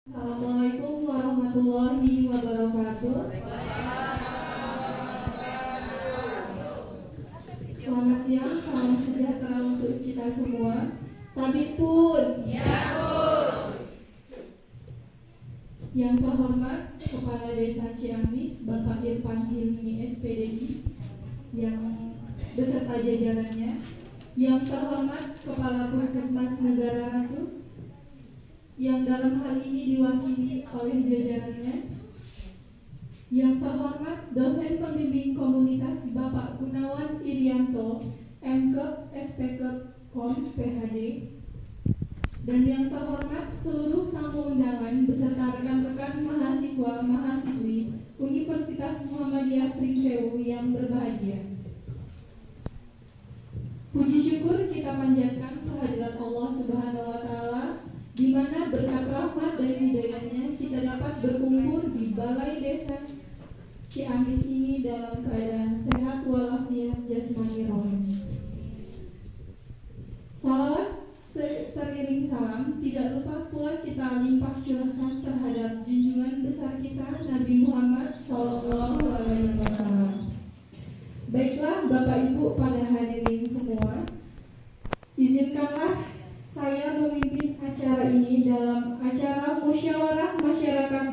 Assalamualaikum warahmatullahi wabarakatuh. Selamat siang, salam sejahtera untuk kita semua. Tabib pun. Yang terhormat Kepala Desa Ciamis, Bapak Irfan Hilmi SPDI, yang beserta jajarannya. Yang terhormat Kepala Puskesmas Negara Ratu, yang dalam hal ini diwakili oleh jajarannya. Yang terhormat dosen pembimbing komunitas Bapak Gunawan Irianto, MKep, SPKep, Kom, PhD. Dan yang terhormat seluruh tamu undangan beserta rekan-rekan mahasiswa-mahasiswi Universitas Muhammadiyah Pringsewu yang berbahagia. Puji syukur kita panjatkan kehadirat Allah Subhanahu wa Ta'ala, di mana berkat rahmat dan hidayahnya kita dapat berkumpul di Balai Desa Ciamis ini dalam keadaan sehat walafiat jasmani rohani. Salawat teriring salam tidak lupa pula kita limpah curahkan terhadap junjungan besar kita Nabi Muhammad SAW. Baiklah Bapak Ibu pada hadirin semua, izinkanlah saya memimpin acara ini dalam acara Musyawarah Masyarakat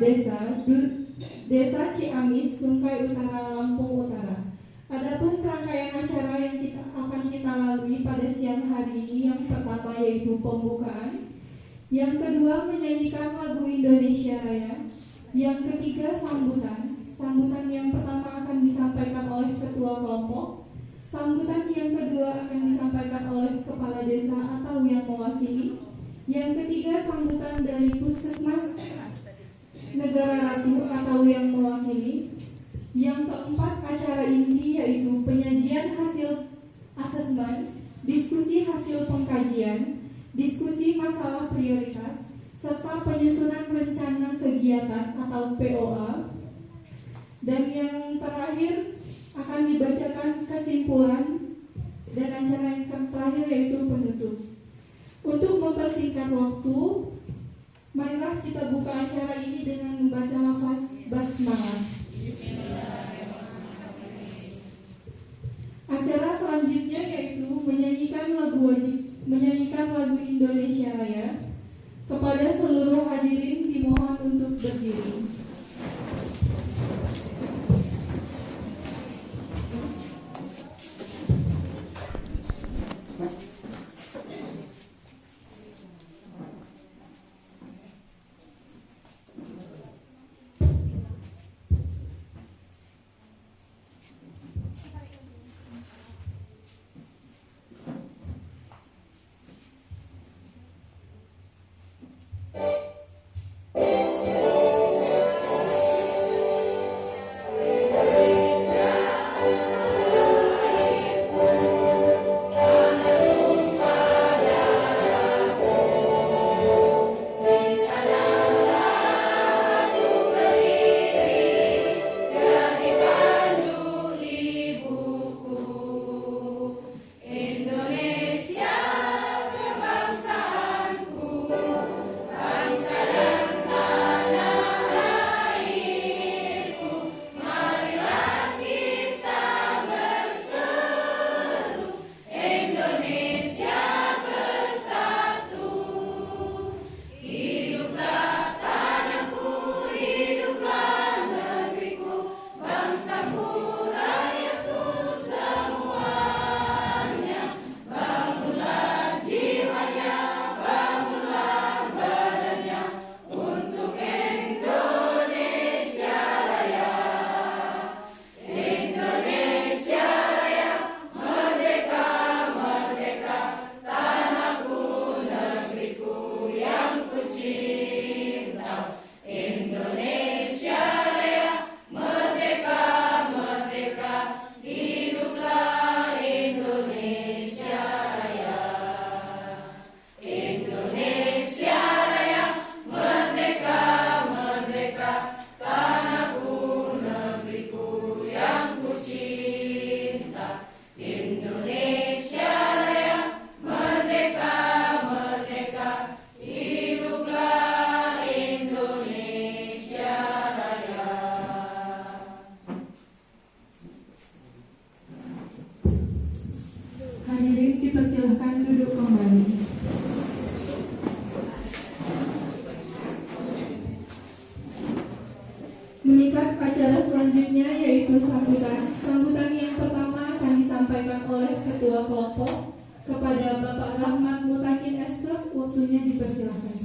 Desa Ciamis, Sungai Utara, Lampung Utara. Adapun rangkaian acara yang akan kita lalui pada siang hari ini, yang pertama yaitu pembukaan, yang kedua menyanyikan lagu Indonesia Raya, yang ketiga sambutan. Sambutan yang pertama akan disampaikan oleh ketua kelompok. Sambutan yang kedua akan disampaikan oleh kepala desa atau yang mewakili. Yang ketiga sambutan dari Puskesmas Negara Ratu atau yang mewakili. Yang keempat acara inti yaitu penyajian hasil asesmen, diskusi hasil pengkajian, diskusi masalah prioritas, serta penyusunan rencana kegiatan atau POA. Dan yang terakhir akan dibacakan kesimpulan dan acara yang terakhir yaitu penutup. Untuk mempersingkat waktu, marilah kita buka acara ini dengan membaca lafaz basmalah. Acara selanjutnya yaitu menyanyikan lagu Indonesia Raya. Kepada seluruh hadirin dimohon untuk berdiri. selanjutnya yaitu sambutan. Sambutan yang pertama akan disampaikan oleh Ketua Kelompok kepada Bapak Rahmat Mutakin SK. Waktunya dipersilakan.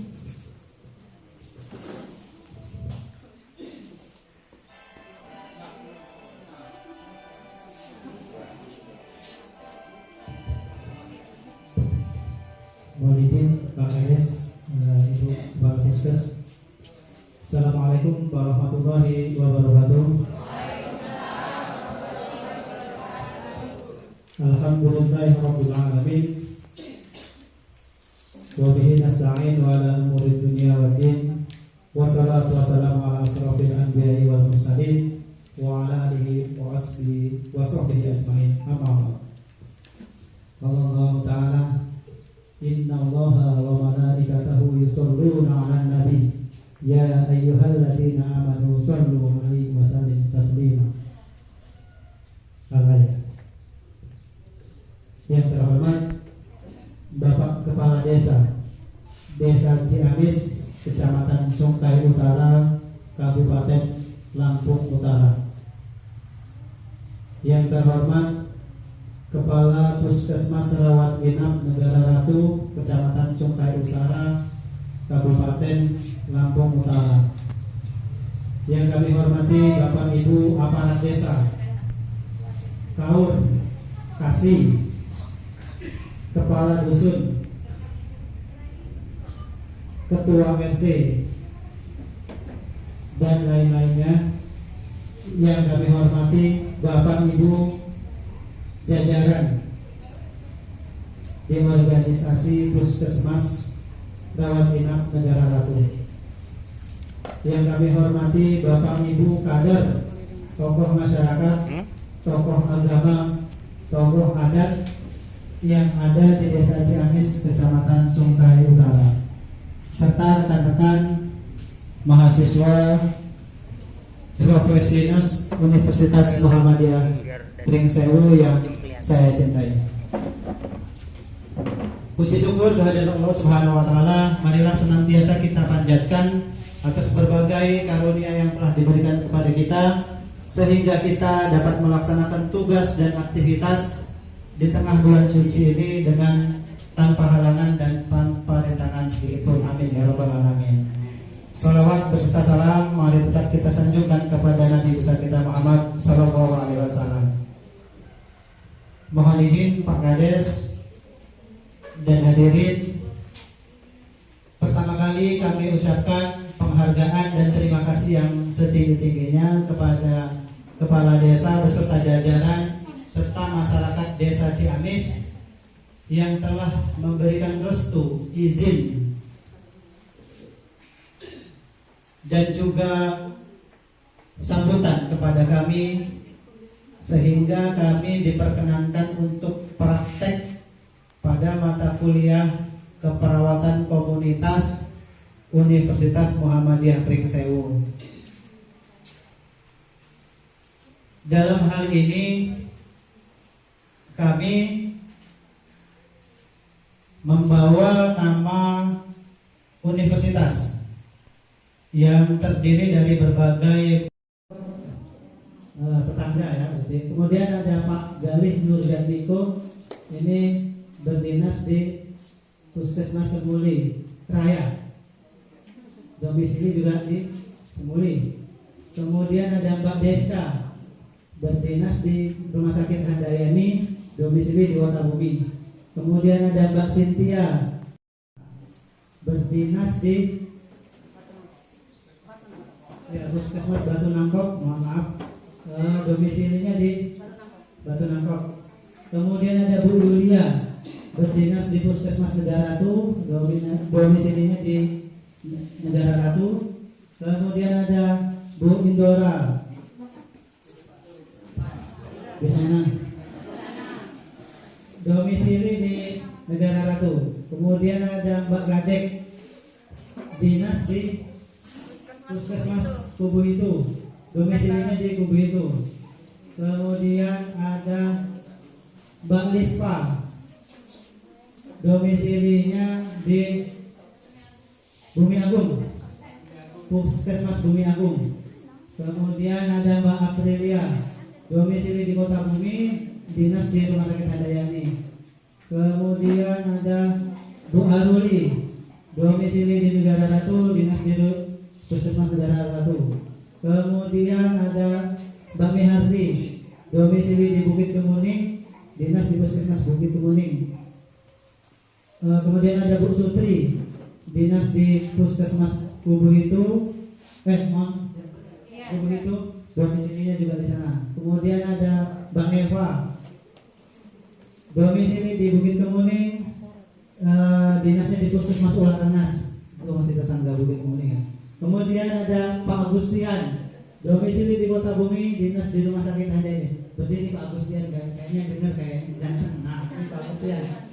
Mohon izin Pak Kades, Ibu Kepala Puskes. Assalamualaikum warahmatullahi wabarakatuh. Alhamdulillahirabbil alamin. Wa bihi nasta'in wa ala umuri dunya waddin. Wassalatu wassalamu ala asrofil anbiya'i wal mursalin wa ala alihi wa sahbihi ajmain. Amma ba'd. Allah Ta'ala Inna Allaha wa malaikatahu yusholluna 'alan nabi ya ayyuhalladzina amanu shollu 'alaihi wa sallimu taslima. Al-ayat. Yang terhormat Bapak Kepala Desa Ciamis, Kecamatan Sungkai Utara, Kabupaten Lampung Utara. Yang terhormat Kepala Puskesmas Rawat Inap Negara Ratu, Kecamatan Sungkai Utara, Kabupaten Lampung Utara. Yang kami hormati Bapak Ibu aparat desa, Kaur, Kasih, Kepala Dusun, Ketua RT, dan lain-lainnya. Yang kami hormati Bapak Ibu jajaran di organisasi Puskesmas Rawat Inap Negara Ratu. Yang kami hormati Bapak Ibu kader, tokoh masyarakat, tokoh agama, tokoh adat yang ada di Desa Ciamis, Kecamatan Sungkai Utara, serta rekan-rekan mahasiswa Profesionals Universitas Muhammadiyah Pringsewu yang saya cintai. Puji syukur kehadirat Allah Subhanahu wa taala, marilah senantiasa kita panjatkan atas berbagai karunia yang telah diberikan kepada kita sehingga kita dapat melaksanakan tugas dan aktivitas di tengah bulan suci ini dengan tanpa halangan dan tanpa rintangan sedikitpun. Amin ya rabbal alamin. Salawat beserta salam mari tetap kita sanjungkan kepada Nabi besar kita Muhammad sallallahu alaihi wasallam. Mohon izin Pak Kades dan hadirin, pertama kali kami ucapkan penghargaan dan terima kasih yang setinggi-tingginya kepada Kepala Desa beserta jajaran serta masyarakat Desa Ciamis yang telah memberikan restu, izin, dan juga sambutan kepada kami sehingga kami diperkenankan untuk praktek pada mata kuliah keperawatan komunitas Universitas Muhammadiyah Pringsewu. Dalam hal ini kami membawa nama universitas yang terdiri dari berbagai tetangga ya. Kemudian ada Pak Galih Nurzandiko, ini berdinas di Puskesmas Semuli Raya, domisili juga di Semuli. Kemudian ada Mbak Deska, berdinas di Rumah Sakit Handayani, domisili di Watabumi. Kemudian ada Mbak Cynthia, berdinas di Puskesmas Batu Nangkok, mohon maaf, domisilinya di Batu Nangkok. Kemudian ada Bu Yulia, berdinas di Puskesmas Negara Ratu, domisilinya di Negara Ratu. Kemudian ada Bu Indora di sana, domisili di Negara Ratu. Kemudian ada Mbak Gadek, dinas di Puskesmas Kubu itu, domisilinya di Kubu itu. Kemudian ada Mbak Lispa, domisilinya di Bumi Agung, Puskesmas Bumi Agung. Kemudian ada Mbak Aprilia, domisili di Kota Bumi, dinas di Rumah Sakit Handayani. Kemudian ada Bu Aruli, domisili di Negara Ratu, dinas di Puskesmas Negara Ratu. Kemudian ada Mbak Mehardi, domisili di Bukit Kemuning, dinas di Puskesmas Bukit Kemuning. Kemudian ada Bu Sutri, dinas di Puskesmas Kubu itu, Kubu itu, domisilinya juga di sana. Kemudian ada Mbak Eva, domisili di Bukit Kemuning, dinasnya di Puskesmas Ulang Rengas, itu masih tetangga Bukit Kemuning ya. Kemudian ada Pak Agustian, domisili di Kota Bumi, dinas di Rumah Sakit Handayani. Berdiri Pak Agustian, kayaknya dengar kayak ganteng. Nah, ini Pak Agustian.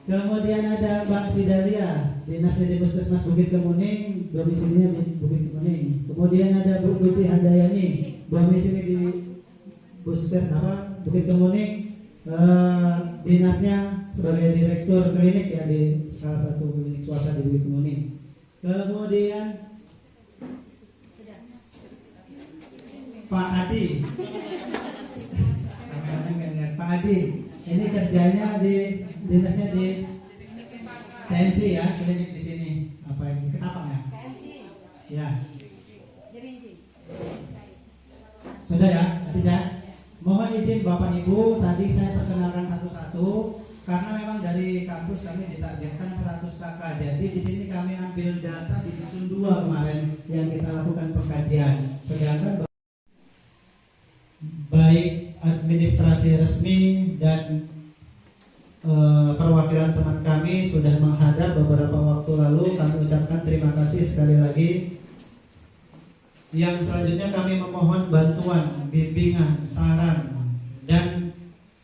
Kemudian ada Mbak Sidalia, dinasnya di Puskesmas Bukit Kemuning, domisilinya di Bukit Kemuning. Kemudian ada Bu Tuti Handayani, domisili di Bukit Kemuning, dinasnya sebagai direktur klinik ya di salah satu klinik swasta di Bukit Kemuning. Kemudian Pak Adi, Pak Adi, ini kerjanya di dinasnya di TMC ya, klinik di sini. Apa ini? Ketapang ya? Ya. Sudah ya, bisa. Mohon izin Bapak Ibu, tadi saya perkenalkan satu-satu karena memang dari kampus kami ditargetkan 100 KK. Jadi di sini kami ambil data di dusun 2 kemarin yang kita lakukan pengkajian. Sedangkan baik administrasi resmi dan perwakilan teman kami sudah menghadap beberapa waktu lalu. Kami ucapkan terima kasih sekali lagi. Yang selanjutnya kami memohon bantuan, bimbingan, saran, dan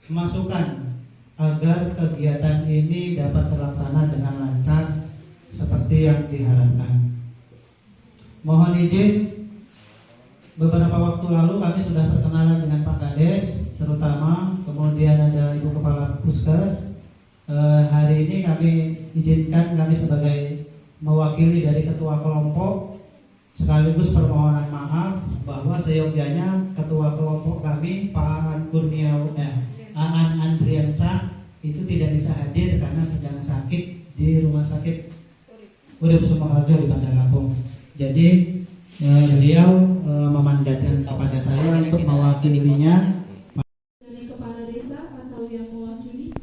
masukan agar kegiatan ini dapat terlaksana dengan lancar seperti yang diharapkan. Mohon izin, beberapa waktu lalu kami sudah perkenalan dengan Pak Kades terutama, kemudian ada Ibu Kepala Puskes. Hari ini kami izinkan kami sebagai mewakili dari Ketua Kelompok sekaligus permohonan maaf bahwa seyogyanya Ketua Kelompok kami Pak Aan Andriansah itu tidak bisa hadir karena sedang sakit di Rumah Sakit Urip Sumoharjo di Bandar Lampung. Jadi beliau memandatkan kepada saya untuk mewakilinya. Dari kepala desa atau yang mewakili.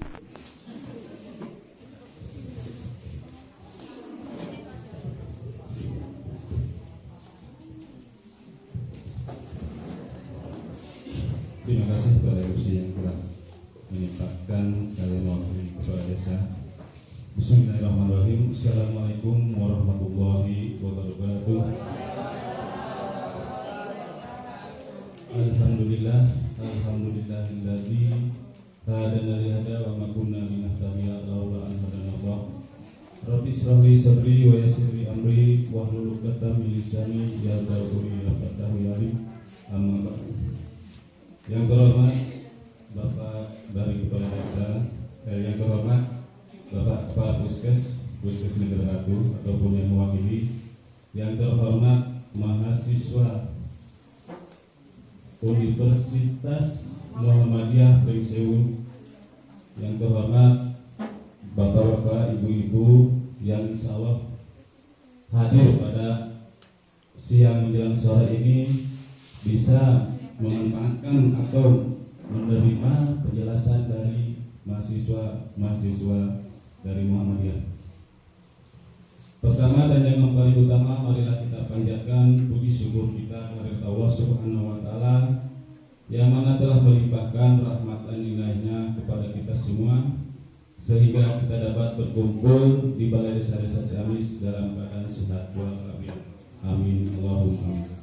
Terima kasih kepada Ibu yang telah menyempatkan saya mewakili kepala desa. Bismillahirrahmanirrahim. Assalamualaikum warahmatullahi wabarakatuh. Alhamdulillahilladzi hadana li hada wa ma kunna linahtadiya laula an hadana Allah. Rabbi shrah li sadri wa yassir li amri wa hlul 'uqdatam min lisani yafqahu qawli. Amma ba'du. Yang terhormat Bapak dari Kepala Desa, yang terhormat Bapak Kepala Puskes Negara Ratu ataupun yang mewakili, yang terhormat mahasiswa Universitas Muhammadiyah Pringsewu, yang terhormat Bapak-bapak, ibu-ibu yang insya Allah hadir pada siang menjelang sore ini bisa memanfaatkan atau menerima penjelasan dari mahasiswa dari Muhammadiyah. Pertama dan yang paling utama, marilah kita panjatkan puji syukur kita kepada Allah Subhanahu wa Ta'ala yang mana telah melimpahkan rahmatan inayahnya kepada kita semua sehingga kita dapat berkumpul di Balai Desa-Desa Ciamis dalam keadaan sehat walafiat. Amin Allahumma amin.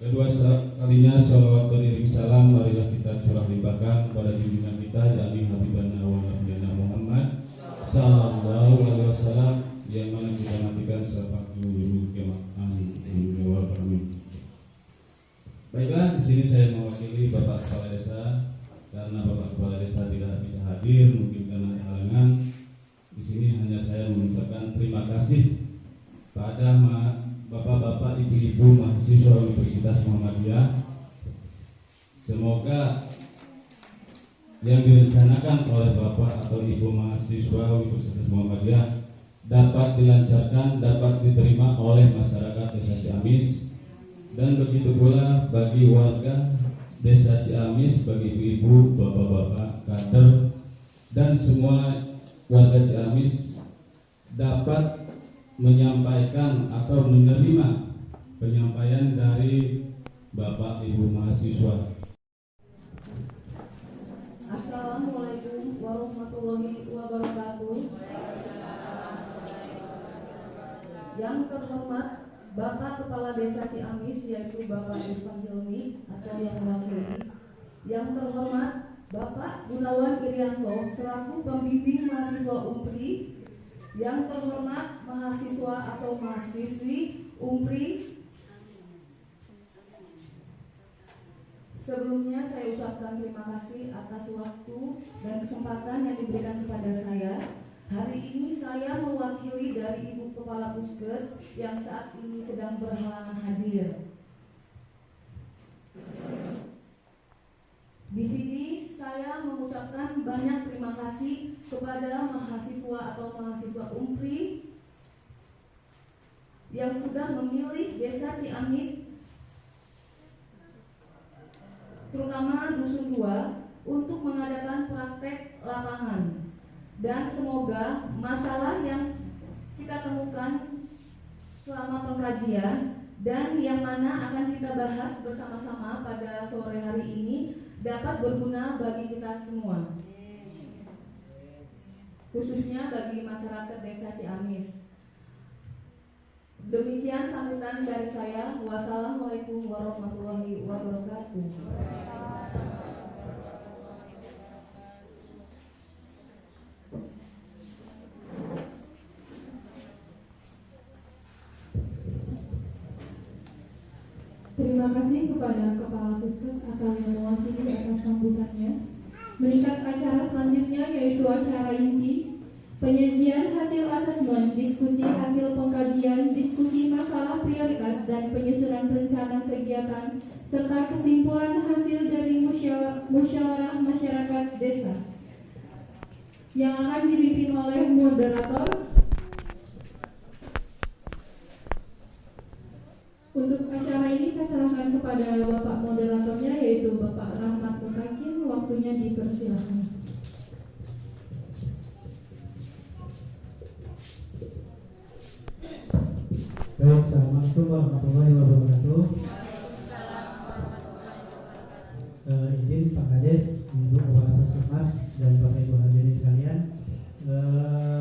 Kedua kalinya salawat beriring salam marilah kita curah limpahkan kepada junjungan kita yakni Habibana wa Nabiyana Muhammad sallallahu alaihi wasallam yang mana kita nantikan sampai kiamat. Amin. Baiklah, di sini saya mewakili Bapak Kepala Desa karena Bapak Kepala Desa tidak bisa hadir mungkin karena halangan. Di sini hanya saya mengucapkan terima kasih pada Bapak-bapak, ibu-ibu mahasiswa Universitas Muhammadiyah, semoga yang direncanakan oleh Bapak atau Ibu mahasiswa Universitas Muhammadiyah dapat dilancarkan, dapat diterima oleh masyarakat Desa Ciamis, dan begitu pula bagi warga Desa Ciamis, bagi ibu-ibu, bapak-bapak, kader, dan semua warga Ciamis dapat menyampaikan atau menerima penyampaian dari Bapak Ibu mahasiswa. Assalamualaikum warahmatullahi wabarakatuh. Yang terhormat Bapak Kepala Desa Ciamis, yaitu Bapak Irfan Hilmi atau yang mewakili. Yang terhormat Bapak Gunawan Irianto selaku pembimbing mahasiswa UMPRI. Yang terhormat mahasiswa atau mahasiswi UMPRI. Sebelumnya saya ucapkan terima kasih atas waktu dan kesempatan yang diberikan kepada saya. Hari ini saya mewakili dari Ibu Kepala Puskes yang saat ini sedang berhalangan hadir. Di sini saya mengucapkan banyak terima kasih kepada mahasiswa atau mahasiswa UMPRI yang sudah memilih Desa Ciamis, terutama Dusun 2, untuk mengadakan praktek lapangan. Dan semoga masalah yang kita temukan selama pengkajian dan yang mana akan kita bahas bersama-sama pada sore hari ini dapat berguna bagi kita semua, khususnya bagi masyarakat Desa Ciamis. Demikian sambutan dari saya. Wassalamualaikum warahmatullahi wabarakatuh. Terima kasih kepada Kepala Puskes atau yang mewakili atas sambutannya. Meningkat acara selanjutnya yaitu acara inti, penyajian hasil asesmen, diskusi hasil pengkajian, diskusi masalah prioritas dan penyusunan rencana kegiatan, serta kesimpulan hasil dari musyawarah masyarakat desa yang akan dipimpin oleh moderator. Untuk acara ini saya serahkan kepada Bapak moderatornya, yaitu Bapak Rahmat Mutakin. Waktunya dipersilakan. Baik, assalamualaikum warahmatullahi wabarakatuh. Izin Pak Kades, Ibu Kepala Puskesmas dan Bapak Ibu hadirin sekalian,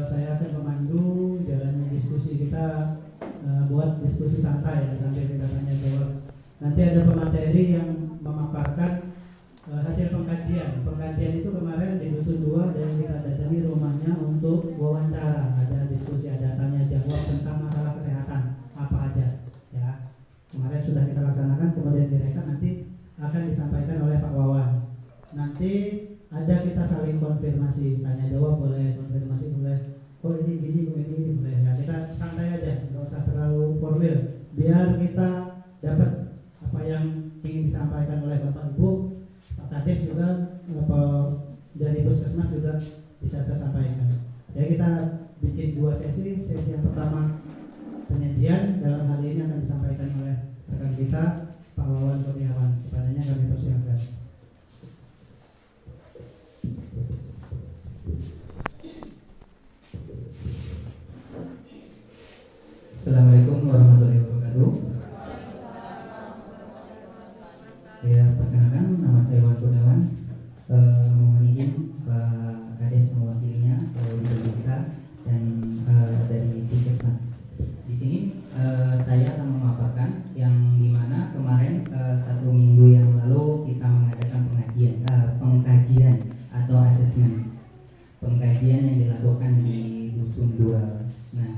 saya akan memandu jalan diskusi kita. Buat diskusi santai ya, sambil kita tanya jawab. Nanti ada pemateri yang memaparkan hasil pengkajian. Pengkajian itu kemarin di Dusun 2 dan kita datangi rumahnya untuk wawancara. Ada diskusi, ada tanya jawab tentang masalah kesehatan apa aja ya. Kemarin sudah kita laksanakan, kemudian direkam, nanti akan disampaikan oleh Pak Wawan. Nanti ada kita saling konfirmasi, tanya jawab boleh, konfirmasi boleh. Oh ini gini boleh ya, kita santai aja, nggak usah terlalu formal, biar kita dapat apa yang ingin disampaikan oleh Bapak Ibu. Pak Kades juga dari Puskesmas juga bisa tersampaikan. Ya, kita bikin 2 sesi. Sesi yang pertama penyajian, dalam hal ini akan disampaikan oleh rekan kita Pak Wawan Kurniawan. Kepadanya kami persilakan. Assalamualaikum warahmatullahi wabarakatuh. Ya, perkenalkan nama saya Wan Kurniawan. Mohon izin Pak Kades mewakilinya di desa dan dari Puskesmas. Di sini saya akan memaparkan yang dimana kemarin 1 minggu yang lalu kita mengadakan pengkajian atau asesmen pengkajian yang dilakukan di Dusun 2. Nah,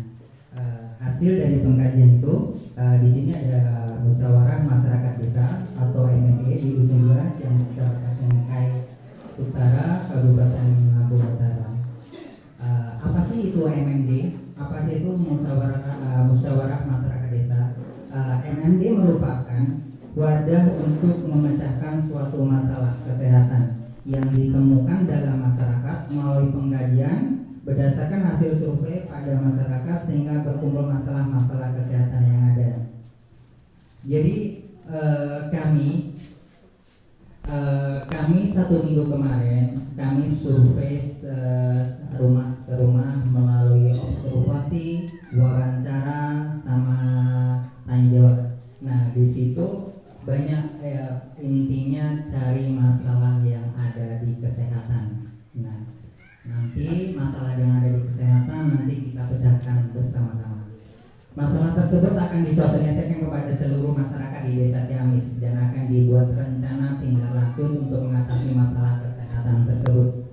hasil dari pengkajian itu di sini ada musyawarah masyarakat desa atau MMD di Dusun 2 yang Kecamatan Sengkai Utara, Kabupaten Lampung Utara. Apa sih itu MMD? Apa sih itu musyawarah masyarakat desa? merupakan wadah untuk memecahkan suatu masalah kesehatan yang ditemukan dalam masyarakat melalui pengkajian berdasarkan hasil survei pada masyarakat sehingga berkumpul masalah-masalah kesehatan yang ada. Jadi kami 1 minggu kemarin kami survei rumah ke rumah melalui observasi, wawancara, sama tanya jawab. Nah di situ banyak intinya cari masalah yang ada di kesehatan. Nah nanti masalah yang ada di kesehatan nanti kita pecahkan bersama-sama. Masalah tersebut akan disosialisasikan kepada seluruh masyarakat di Desa Ciamis dan akan dibuat rencana tindak lanjut untuk mengatasi masalah kesehatan tersebut.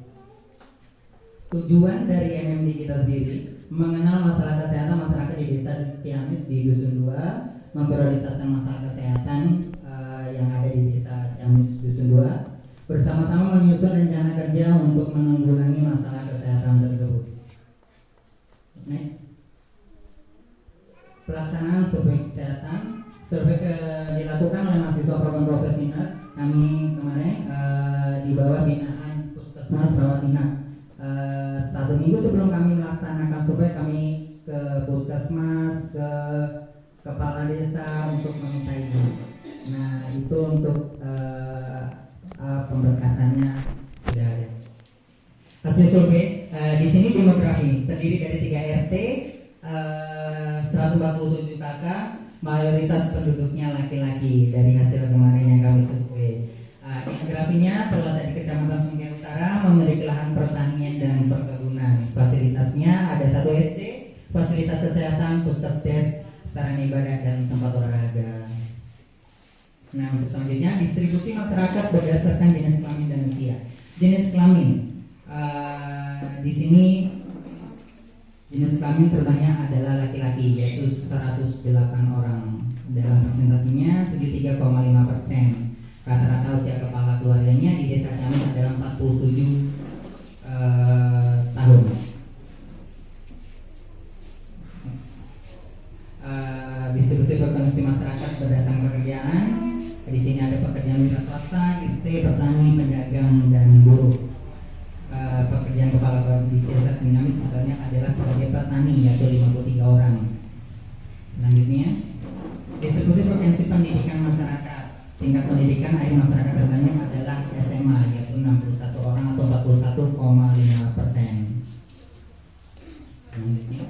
Tujuan dari MMD kita sendiri mengenal masalah kesehatan masyarakat di Desa Ciamis di Dusun 2, memprioritaskan masalah kesehatan yang ada di Desa Ciamis Dusun 2, bersama-sama menyusun rencana kerja untuk menanggulangi masalah kesehatan tersebut. Next. Pelaksanaan survei kesehatan. Survei dilakukan oleh mahasiswa program profesional kami kemarin di bawah binaan Puskesmas Rawat Inap. 1 minggu sebelum kami melaksanakan survei, kami ke puskesmas, ke kepala desa untuk meminta izin. Nah itu untuk pemberkasannya sudah ada. Hasil survei di sini demografi terdiri dari 3 RT, 147 KK, mayoritas penduduknya laki-laki dari hasil kemarin yang kami survei. Demografinya terletak di Kecamatan Sungai Utara, memiliki lahan pertanian dan perkebunan. Fasilitasnya ada 1 SD, fasilitas kesehatan, puskesdes, sarana ibadah dan tempat olahraga. Nah untuk selanjutnya distribusi masyarakat berdasarkan jenis kelamin dan usia. Jenis kelamin di sini jenis kelamin terbanyak adalah laki-laki yaitu 108 orang. Dalam presentasinya 73,5%. Rata-rata usia kepala keluarganya di Desa Ciamis adalah 47 tahun. Distribusi frekuensi masyarakat berdasarkan pekerjaan. Di sini ada pekerjaan wira swasta, IT, petani, pedagang, dan buruh. Pekerjaan kepala keluarga di Desa Ciamis sebenarnya adalah sebagai petani yaitu 53 orang. Selanjutnya, distribusi frekuensi pendidikan masyarakat. Tingkat pendidikan akhir masyarakat terbanyak adalah SMA yaitu 61 orang atau 41,5%. Selanjutnya,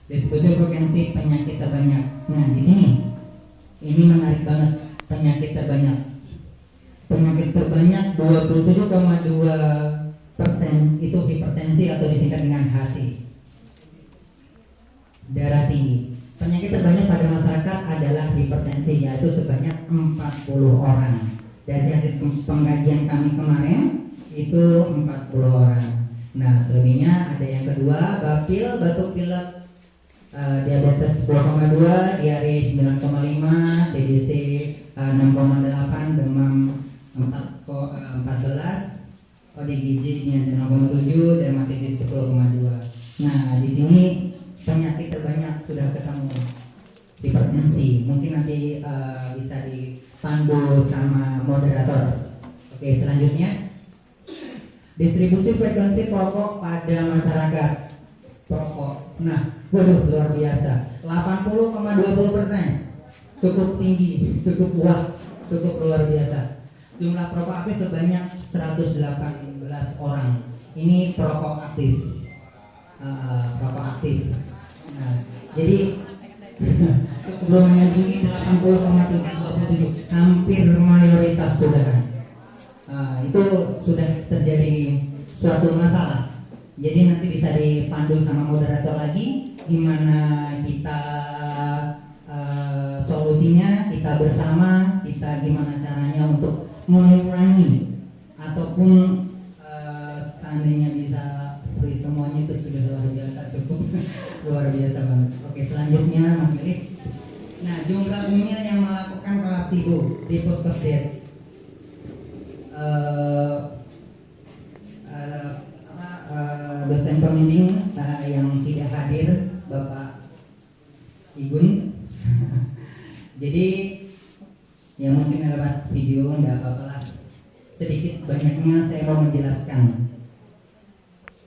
distribusi frekuensi penyakit terbanyak. Nah di sini ini menarik banget, penyakit terbanyak. Penyakit terbanyak 27,2% itu hipertensi atau disingkat dengan HT. Darah tinggi. Penyakit terbanyak pada masyarakat adalah hipertensi yaitu sebanyak 40 orang. Dari hasil pengkajian kami kemarin itu 40 orang. Nah selebihnya ada yang kedua bapil, batuk pilek, diabetes 10,2, diare 9,5, TBC 6,8, demam 14, ODGJ ini ada 0,7, dermatitis 10,2. Nah di sini penyakit terbanyak sudah ketemu, hipertensi. Mungkin nanti bisa dipandu sama moderator. Oke, selanjutnya distribusi frekuensi perokok pada masyarakat. Perokok, nah, waduh luar biasa, 80,20%, cukup tinggi, cukup wah, cukup luar biasa. Jumlah perokok aktif sebanyak 118 orang. Ini perokok aktif. Perokok aktif. Nah, jadi kebetulan yang tinggi 80,27, hampir mayoritas sudah. Itu sudah terjadi suatu masalah. Jadi nanti bisa dipandu sama moderator lagi gimana kita solusinya, kita bersama, kita gimana caranya untuk mengurangi ataupun seandainya bisa free semuanya itu sudah luar biasa, cukup luar biasa banget. Oke, selanjutnya Mas Milik. Nah, jumlah umil yang melakukan kelas ibu di puskesdes dosen pembimbing yang tidak hadir Bapak Igun. Jadi Ya mungkin lewat video nggak apa-apa lah. Sedikit banyaknya saya mau menjelaskan.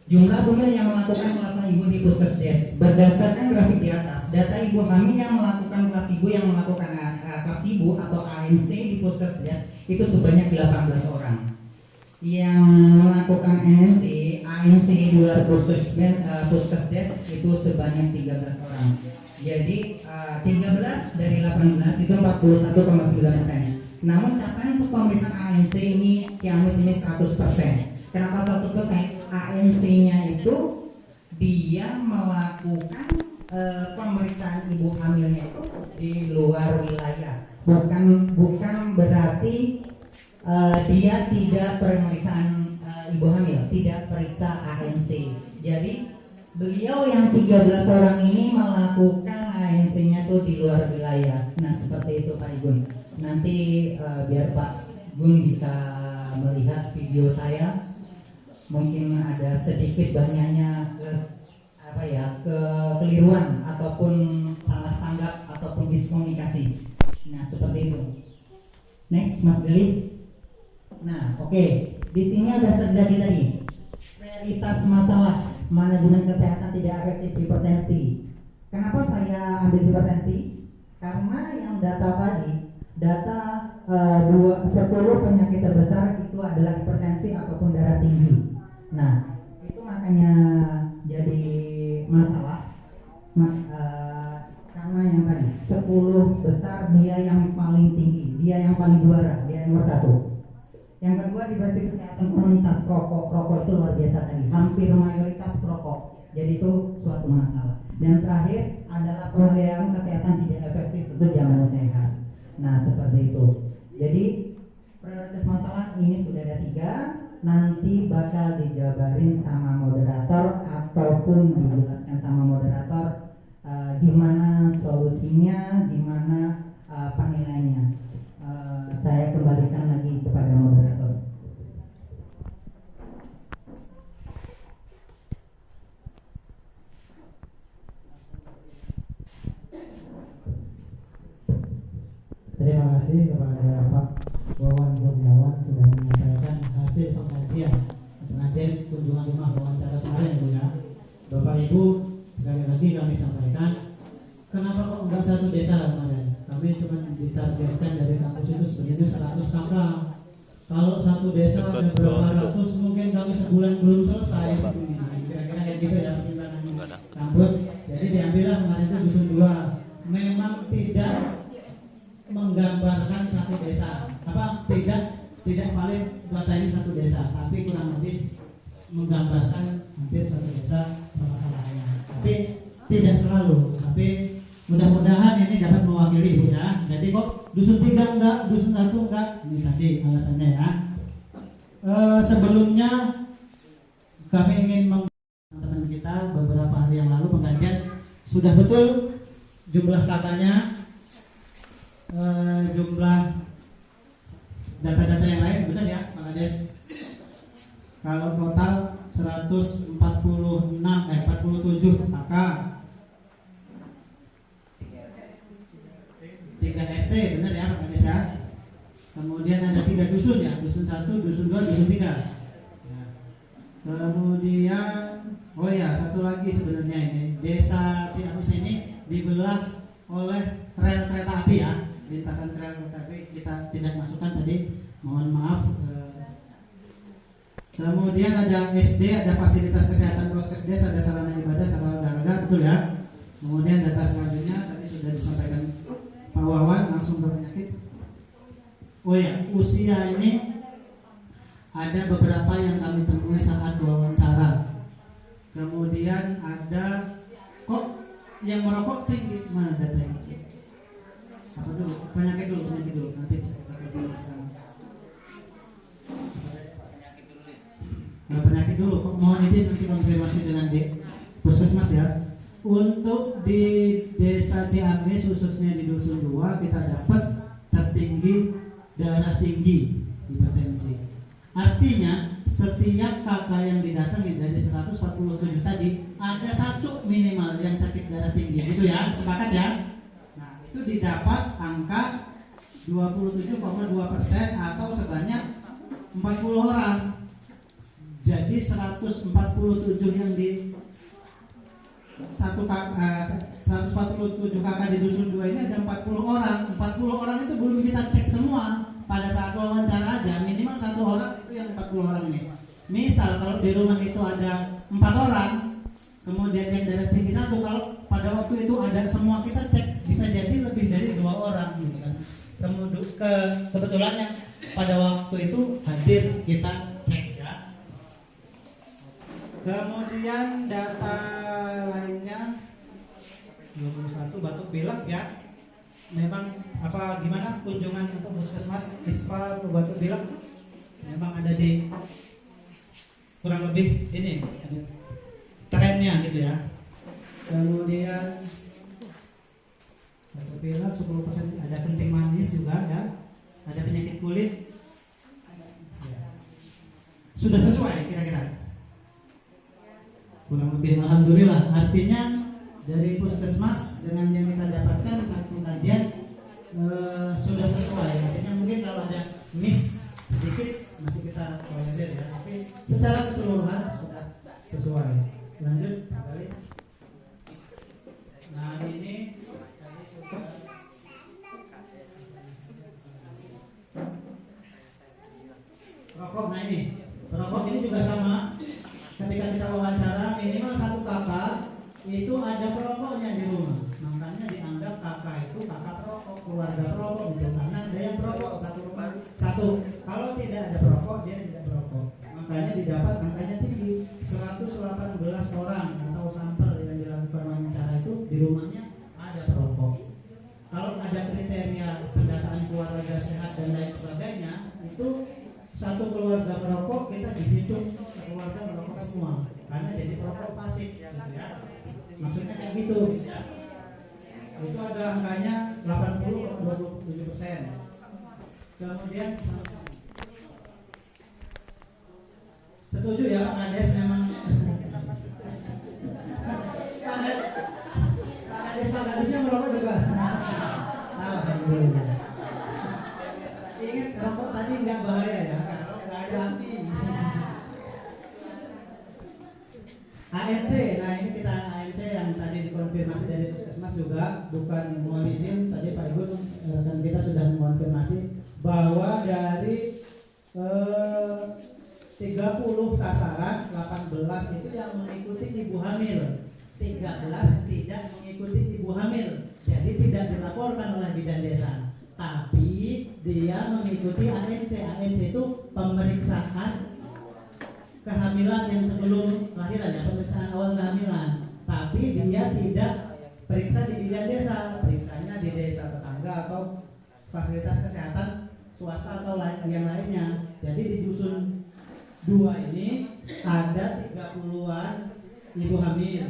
Jumlah bunda yang melakukan kelas ibu di Puskesdes berdasarkan grafik di atas, data ibu hamil yang melakukan kelas ibu kelas ibu atau ANC di Puskesdes itu sebanyak 18 orang. Yang melakukan ANC di luar Puskesdes itu sebanyak 13 orang. Jadi 13 dari 18 itu 41,9%. Namun capaian untuk pemeriksaan ANC ini Ciamis ini 100%. Kenapa 100%? ANC-nya itu dia melakukan pemeriksaan ibu hamilnya itu di luar wilayah. Bukan berarti dia tidak pemeriksaan ibu hamil, tidak periksa ANC. Jadi beliau yang 13 orang ini melakukan ANC-nya tuh di luar wilayah. Nah, seperti itu Pak Igun. Nanti biar Pak Gun bisa melihat video saya. Mungkin ada sedikit banyaknya kekeliruan ataupun salah tanggap ataupun diskomunikasi. Nah, seperti itu. Next, Mas Geli. Nah, oke. Di sini ada terjadi tadi prioritas masalah manajemen kesehatan tidak efektif hipertensi. Kenapa saya ambil hipertensi? Karena yang data tadi, data 10 penyakit terbesar itu adalah hipertensi ataupun darah tinggi. Nah, itu makanya jadi masalah karena yang tadi 10 besar dia yang paling tinggi, dia yang paling juara, dia yang nomor 1. Yang kedua di kesehatan komunitas rokok itu luar biasa tadi, hampir mayoritas perokok. Jadi itu suatu masalah. Dan terakhir adalah pemeliharaan kesehatan tidak efektif untuk jamaah sehat. Nah, seperti itu. Jadi prioritas masalah ini sudah ada 3. Nanti bakal dijabarin sama moderator ataupun dijelaskan sama moderator gimana solusinya, gimana penilaiannya. Saya kembalikan lagi kepada moderator. Terima kasih kepada Pak Wawan Kurniawan sudah menyampaikan hasil pengajian kunjungan rumah wawancara kemarin ya. Bapak Ibu, sekali lagi kami sampaikan, kenapa kok enggak satu desa kemarin? Kami cuma ditargetkan dari kampus itu sebenarnya 100 kakak. Kalau satu desa ada berapa ratus, mungkin kami sebulan belum selesai. Kira-kira kayak gitu ya pertimbangan kampus. Jadi diambillah kemarin itu dusun 2. Memang tidak menggambarkan satu desa, tidak valid data ini satu desa, tapi kurang lebih menggambarkan hampir satu desa permasalahannya. Tapi tidak selalu, tapi mudah-mudahan ini dapat mewakili Ibu ya. Jadi kok dusun 3 enggak, dusun 1 enggak, ini tadi alasannya ya. Sebelumnya kami ingin teman kita beberapa hari yang lalu pengajian sudah betul jumlah kakaknya, jumlah data-data yang lain benar ya Pak Kades. Kalau total 47 kakak, 3 RT benar ya Pak Kades ya. Kemudian ada 3 dusun ya, dusun 1, dusun 2, dusun 3 ya. Kemudian satu lagi sebenarnya ini desa Ciamis ini dibelah oleh rel kereta api ya, lintasan rel kereta api kita tidak masukkan tadi, mohon maaf. Kemudian ada SD, ada fasilitas kesehatan Puskesdes, ada sarana ibadah, sarana olahraga, betul ya. Kemudian data selanjutnya tadi sudah disampaikan Pak Wawan, langsung ke penyakit. Usia ini ada beberapa yang kami temui saat wawancara. Kemudian ada kok yang merokok tinggi, mana datanya? Apa dulu? Penyakit dulu, nanti bisa kita dulu bersama. Penyakit dulu, kok mohon izin nanti konfirmasi dengan Puskesmas ya. Untuk di desa Ciamis khususnya di dusun 2 kita dapat tertinggi darah tinggi hipertensi. Artinya setiap kakak yang didatangi dari 147 tadi ada 1 minimal yang sakit darah tinggi, gitu ya, sepakat ya. Nah itu didapat angka 27,2% atau sebanyak 40 orang. Jadi 147 yang di 147 kakak di dusun 2 ini ada 40 orang. 40 orang itu belum kita cek semua pada saat wawancara aja, minimal 1 orang itu yang 40 orang ini. Misal kalau di rumah itu ada 4 orang, kemudian yang darah tinggi 1, kalau pada waktu itu ada semua kita cek, bisa jadi lebih dari 2 orang gitu kan. Kemudian kebetulan yang pada waktu itu hadir kita cek ya. Kemudian data lainnya 21 batuk pilek ya. Memang apa gimana kunjungan untuk puskesmas ISPA untuk batuk pilek? Memang ada di kurang lebih ini ada trennya gitu ya. Kemudian batuk pilek 10%, ada kencing manis juga ya. Ada penyakit kulit. Ya. Sudah sesuai kira-kira? Kurang lebih alhamdulillah. Artinya dari puskesmas dengan yang kita dapatkan saat pengkajian sudah sesuai. Artinya mungkin kalau ada miss sedikit masih kita tolerir ya, tapi secara keseluruhan sudah sesuai. Lanjut Pak Kali. Nah ini tadi sudah perokok. Nah ini perokok ini juga sama. Ketika kita wawancara minimal 1 kakak itu ada perokoknya di rumah, makanya dianggap kakak itu kakak perokok, keluarga perokok gitu, karena ada yang perokok satu rumah satu. Kalau tidak ada perokok dia tidak perokok, makanya didapat angkanya tinggi. 118 orang atau sampel yang dilakukan wawancara itu di rumahnya ada perokok. Kalau ada kriteria pendataan keluarga sehat dan lain sebagainya, itu satu keluarga perokok kita dihitung keluarga merokok semua, karena jadi perokok pasif gitu ya. Maksudnya kayak gitu ya. Itu ada angkanya 80,27%. Kemudian setuju ya Pak Kades, memang Pak Kadesnya merokok juga. Alhamdulillah. Ingat rokok tadi nggak bahaya ya, kalau nggak ada api. ANC, nah ini kita ANC yang tadi dikonfirmasi dari puskesmas juga, bukan mohon izin tadi Pak Ibu dan kita sudah mengonfirmasi bahwa dari 30 sasaran 18 itu yang mengikuti ibu hamil, 13 tidak mengikuti ibu hamil, jadi tidak dilaporkan oleh bidan desa, tapi dia mengikuti ANC. ANC itu pemeriksaan kehamilan yang sebelum kelahiran ya, pemeriksaan awal kehamilan, tapi dia tidak periksa di bidan desa, periksanya di desa tetangga atau fasilitas kesehatan swasta atau yang lainnya. Jadi di dusun 2 ini ada 30-an ibu hamil,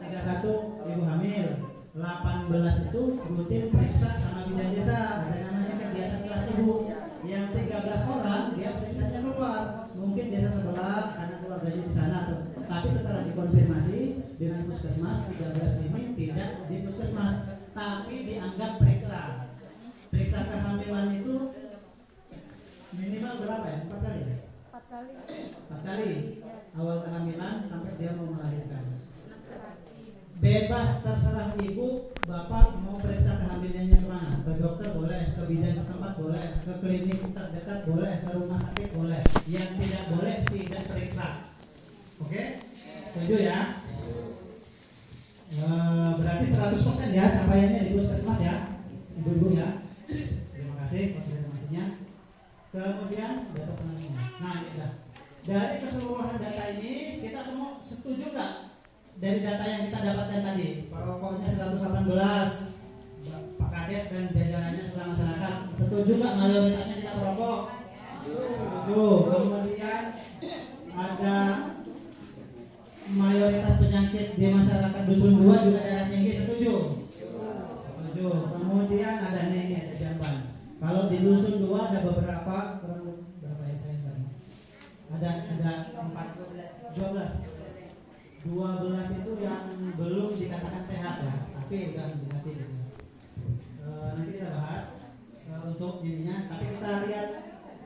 31 ibu hamil, 18 itu rutin periksa sama bidan desa, ada namanya kegiatan kelas ibu. Yang 13 orang dia periksanya keluar, mungkin desa sebelah karena keluarganya di sana, tapi setelah dikonfirmasi dengan puskesmas 13 ini tidak di puskesmas, tapi dianggap periksa. Periksa kehamilan itu minimal berapa ya? 4 kali? 4 kali awal kehamilan sampai dia mau melahirkan. Bebas, terserah ibu, bapak mau periksa kehamilannya kemana? Ke dokter boleh, ke bidan setempat boleh, ke klinik terdekat boleh, ke rumah sakit boleh. Yang tidak boleh tidak periksa. Oke? Setuju ya? Berarti 100% ya capaiannya di puskesmas ya, ibu-ibu ya. Terima kasih konfirmasinya. Kemudian data selanjutnya. Nah ini dah. Dari keseluruhan data ini kita semua setuju nggak? Dari data yang kita dapatkan tadi, perokoknya 118, Pak Kades dan jajarannya sudah masyarakat setuju nggak mayoritasnya kita perokok? Setuju. Kemudian ada mayoritas penyakit di masyarakat dusun 2 juga darah tinggi, setuju? Setuju. Kemudian ada ini, ada jamban. Kalau di dusun 2 ada beberapa, berapa ya saya tadi? Ada 12 itu yang belum dikatakan sehat ya, tapi udah diganti gitu. Nanti kita bahas. untuk ininya, tapi kita lihat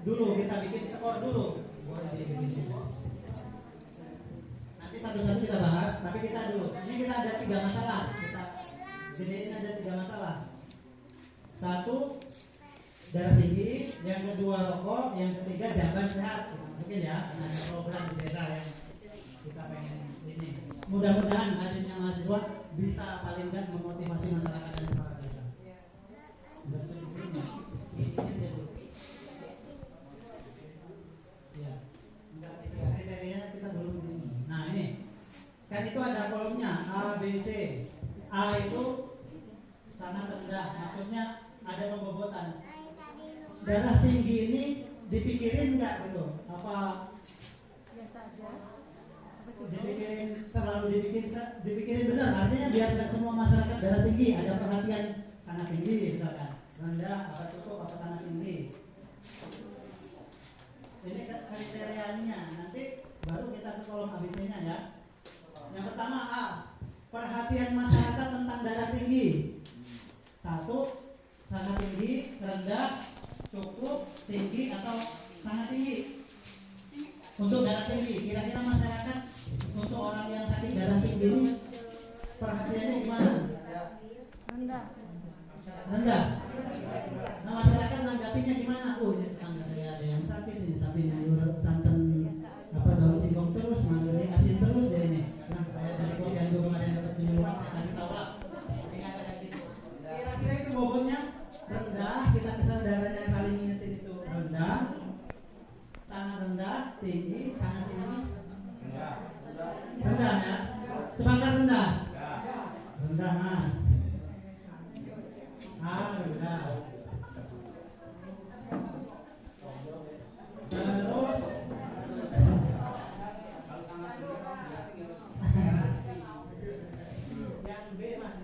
dulu, kita bikin skor dulu. Nanti satu-satu kita bahas, tapi kita dulu. Ini kita ada 3 masalah. Kita gedein ada 3 masalah. 1, darah tinggi, yang kedua rokok, yang ketiga jamban sehat. Kita masukin ya, karena ada program di desa yang kita pengen ini. Mudah-mudahan hadirnya mahasiswa bisa paling nggak memotivasi masyarakat dan para desa. Ya, enggak itu kriterianya kita belum. Nah ini kan itu ada kolomnya A, B, C. A itu sangat rendah, maksudnya ada pembobotan. Darah tinggi ini dipikirin nggak gitu? Apa dipikirin, terlalu dipikirin benar? Artinya biar nggak semua masyarakat darah tinggi, ada perhatian sangat tinggi misalkan, rendah, apa cukup, apa sangat tinggi. Ini kriterianya, nanti baru kita ke kolom ABC-nya ya. Yang pertama A, perhatian masyarakat tentang darah tinggi. 1, sangat tinggi, rendah, cukup, tinggi, atau sangat tinggi. Untuk darah tinggi, kira-kira masyarakat untuk orang yang sakit darah tinggi ini perhatiannya gimana? Rendah. Nah, masyarakat menanggapinya gimana? Oh, ini tetangga saya ada yang sakit ini, tapi nyayur santan daun singkong terus, manggilnya asin terus deh ini. Nah, saya dari posyandu kemarin dapat minuman, saya kasih tahu lah. Kira-kira itu bobotnya rendah, kita kesal darahnya yang saling ingetin itu rendah, sangat rendah, tinggi, sangat tinggi, rendah ya, semangat rendah, rendah mas, rendah. Terus yang B mas.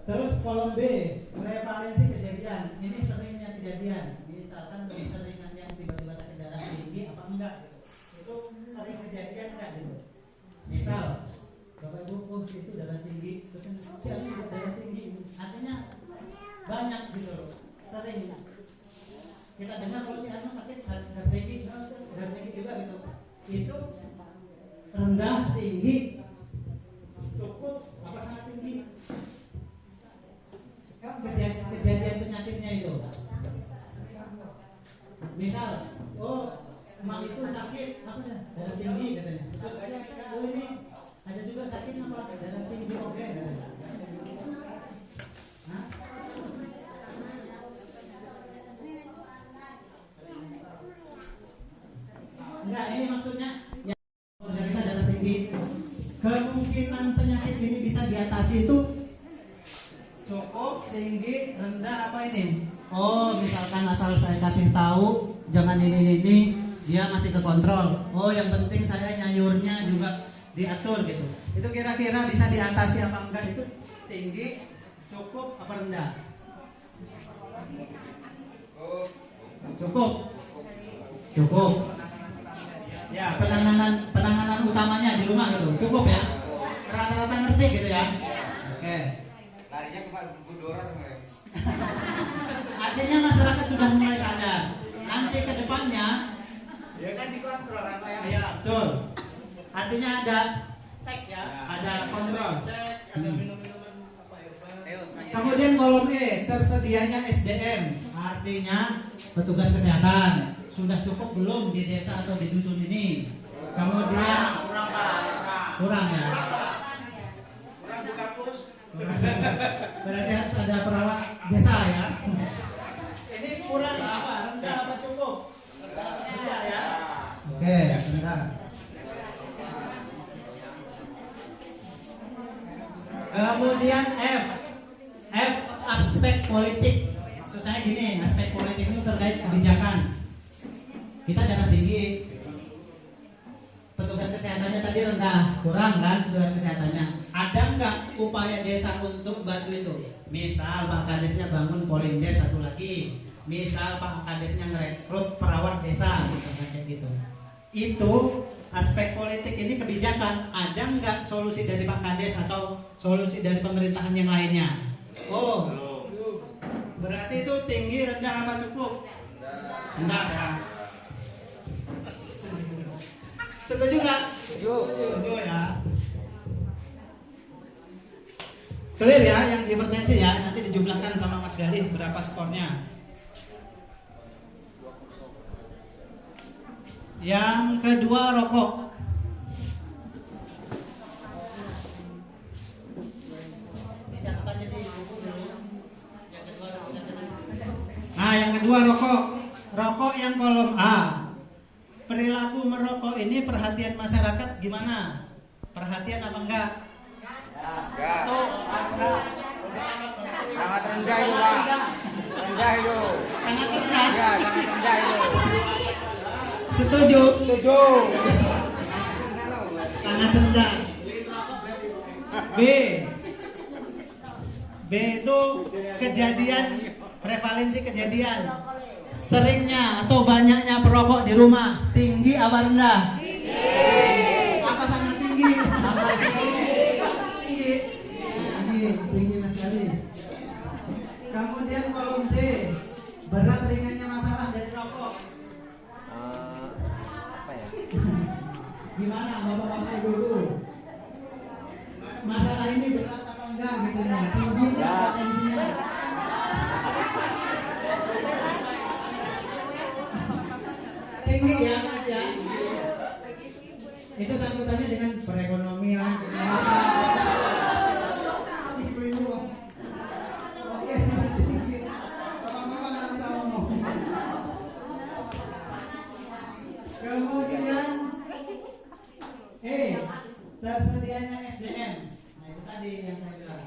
Terus kolom B, prevalensi kejadian. Ini seringnya kejadian. Misalkan lebih seringan yang tiba-tiba sakit darah tinggi apa enggak gitu. Itu sering kejadian enggak gitu. Misal Bapak Ibu, itu darah tinggi, terus si Anu juga darah tinggi. Artinya banyak gitu loh. Sering kita dengar kalau si Anu sakit darah tinggi, darah tinggi juga gitu. Itu rendah, tinggi, cukup, apa sangat tinggi. Kejadian penyakitnya itu. Misal, oh emak itu sakit apa ya? Darah tinggi katanya. Terus oh ini ada juga sakit apa? Darah tinggi oke katanya. Hah? Enggak, ini maksudnya ya keluarga kita darah tinggi. Kemungkinan penyakit ini bisa diatasi itu cukup, tinggi, rendah, apa ini? Oh, misalkan asal saya kasih tahu jangan ini, dia masih ke kontrol. Oh, yang penting saya nyayurnya juga diatur gitu. Itu kira-kira bisa diatasi apa enggak itu? Tinggi, cukup, apa rendah? Cukup. Cukup. Ya, penanganan utamanya di rumah gitu. Cukup ya. Rata-rata ngerti gitu ya. Oke. Larinya ke Pak Budora kemarin. Artinya masyarakat sudah mulai sadar. Nanti ke depannya Ya kan dikontrol apa ya? ya betul. Artinya ada cek ya, ada kontrol. Ada minum-minuman apa ya? Kemudian kolom E, tersedianya SDM. Artinya petugas kesehatan sudah cukup belum di desa atau di dusun ini. Kemudian kurang ya. Kurang buka pus. Berarti harus ada perawat desa ya. Ini kurang apa? Rendah apa cukup? Rendah ya. Oke, rendah. Kemudian F aspek politik. Maksud saya gini, aspek politik itu terkait kebijakan. Kita darah tinggi, petugas kesehatannya tadi rendah, kurang kan petugas kesehatannya. Ada nggak upaya desa untuk bantu itu? Misal Pak Kadesnya bangun polindes satu lagi, misal Pak Kadesnya ngerekrut perawat desa, misalnya kayak gitu. itu aspek politik ini kebijakan, ada nggak solusi dari Pak Kades atau solusi dari pemerintahan yang lainnya? Oh, berarti itu tinggi, rendah, apa cukup? Rendah ya. Setuju nggak? Setuju ya. Clear ya, yang hipertensi ya, nanti dijumlahkan sama Mas Galih berapa skornya. Yang kedua rokok. Nah, yang kedua rokok. Rokok yang kolom A. Perilaku merokok ini perhatian masyarakat gimana? Perhatian apa enggak? Enggak. Sangat rendah itu, Pak. Rendah itu. Sangat rendah. Ya, sangat rendah itu. Setuju? Setuju. Sangat rendah. B. B itu kejadian, prevalensi kejadian. Seringnya atau banyaknya perokok di rumah, tinggi apa rendah? Tinggi. Apa sangat tinggi? Tinggi. Tinggi Mas Ali. Kemudian kolom C, berat ringannya masalah dari rokok. Apa ya? Gimana bapak-bapak ibu-ibu? Masalah ini berat apa enggak gitu ya? Tinggi enggak potensinya? Tinggi ya Mas ya? Itu sambutannya dengan perekonomian, keselamatan. Ibu-ibu. Oke, tinggi. Bapak-bapak nggak bisa ngomong. Kemudian tersedianya SDM. Nah itu tadi yang saya bilang.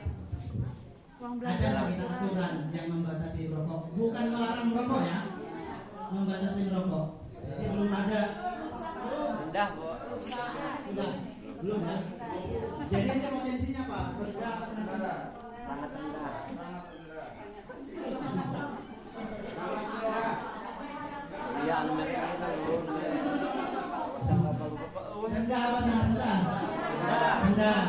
Ada lagi aturan yang membatasi merokok, bukan melarang merokok ya, membatasi merokok. Jadi belum ada. Rendah, Bu. Sudah, belum ya. Jadi ini potensinya Pak, rendah apa rendah? Sangat rendah. Iya, Amerika itu. Rendah apa sangat rendah? Rendah.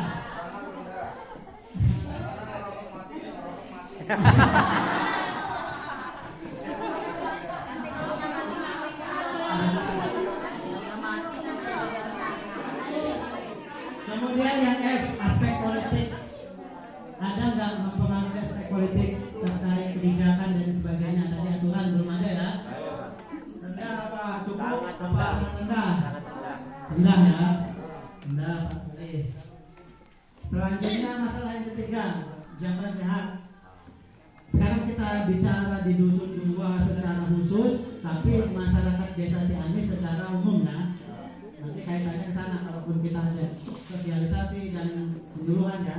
Kemudian yang F, aspek politik. Ada nggak mempengaruhi aspek politik terkait kebijakan dan sebagainya? Tadi aturan belum ada ya. Rendah apa cukup? Apa sangat rendah? Rendah ya. Rendah. Oke. Selanjutnya masalah yang ketiga, jamban sehat. Sekarang kita bicara di dusun 2 secara khusus, tapi masyarakat desa Ciamis secara umum ya. Nanti kaitannya ke sana kalaupun kita ada sosialisasi dan penyuluhan ya.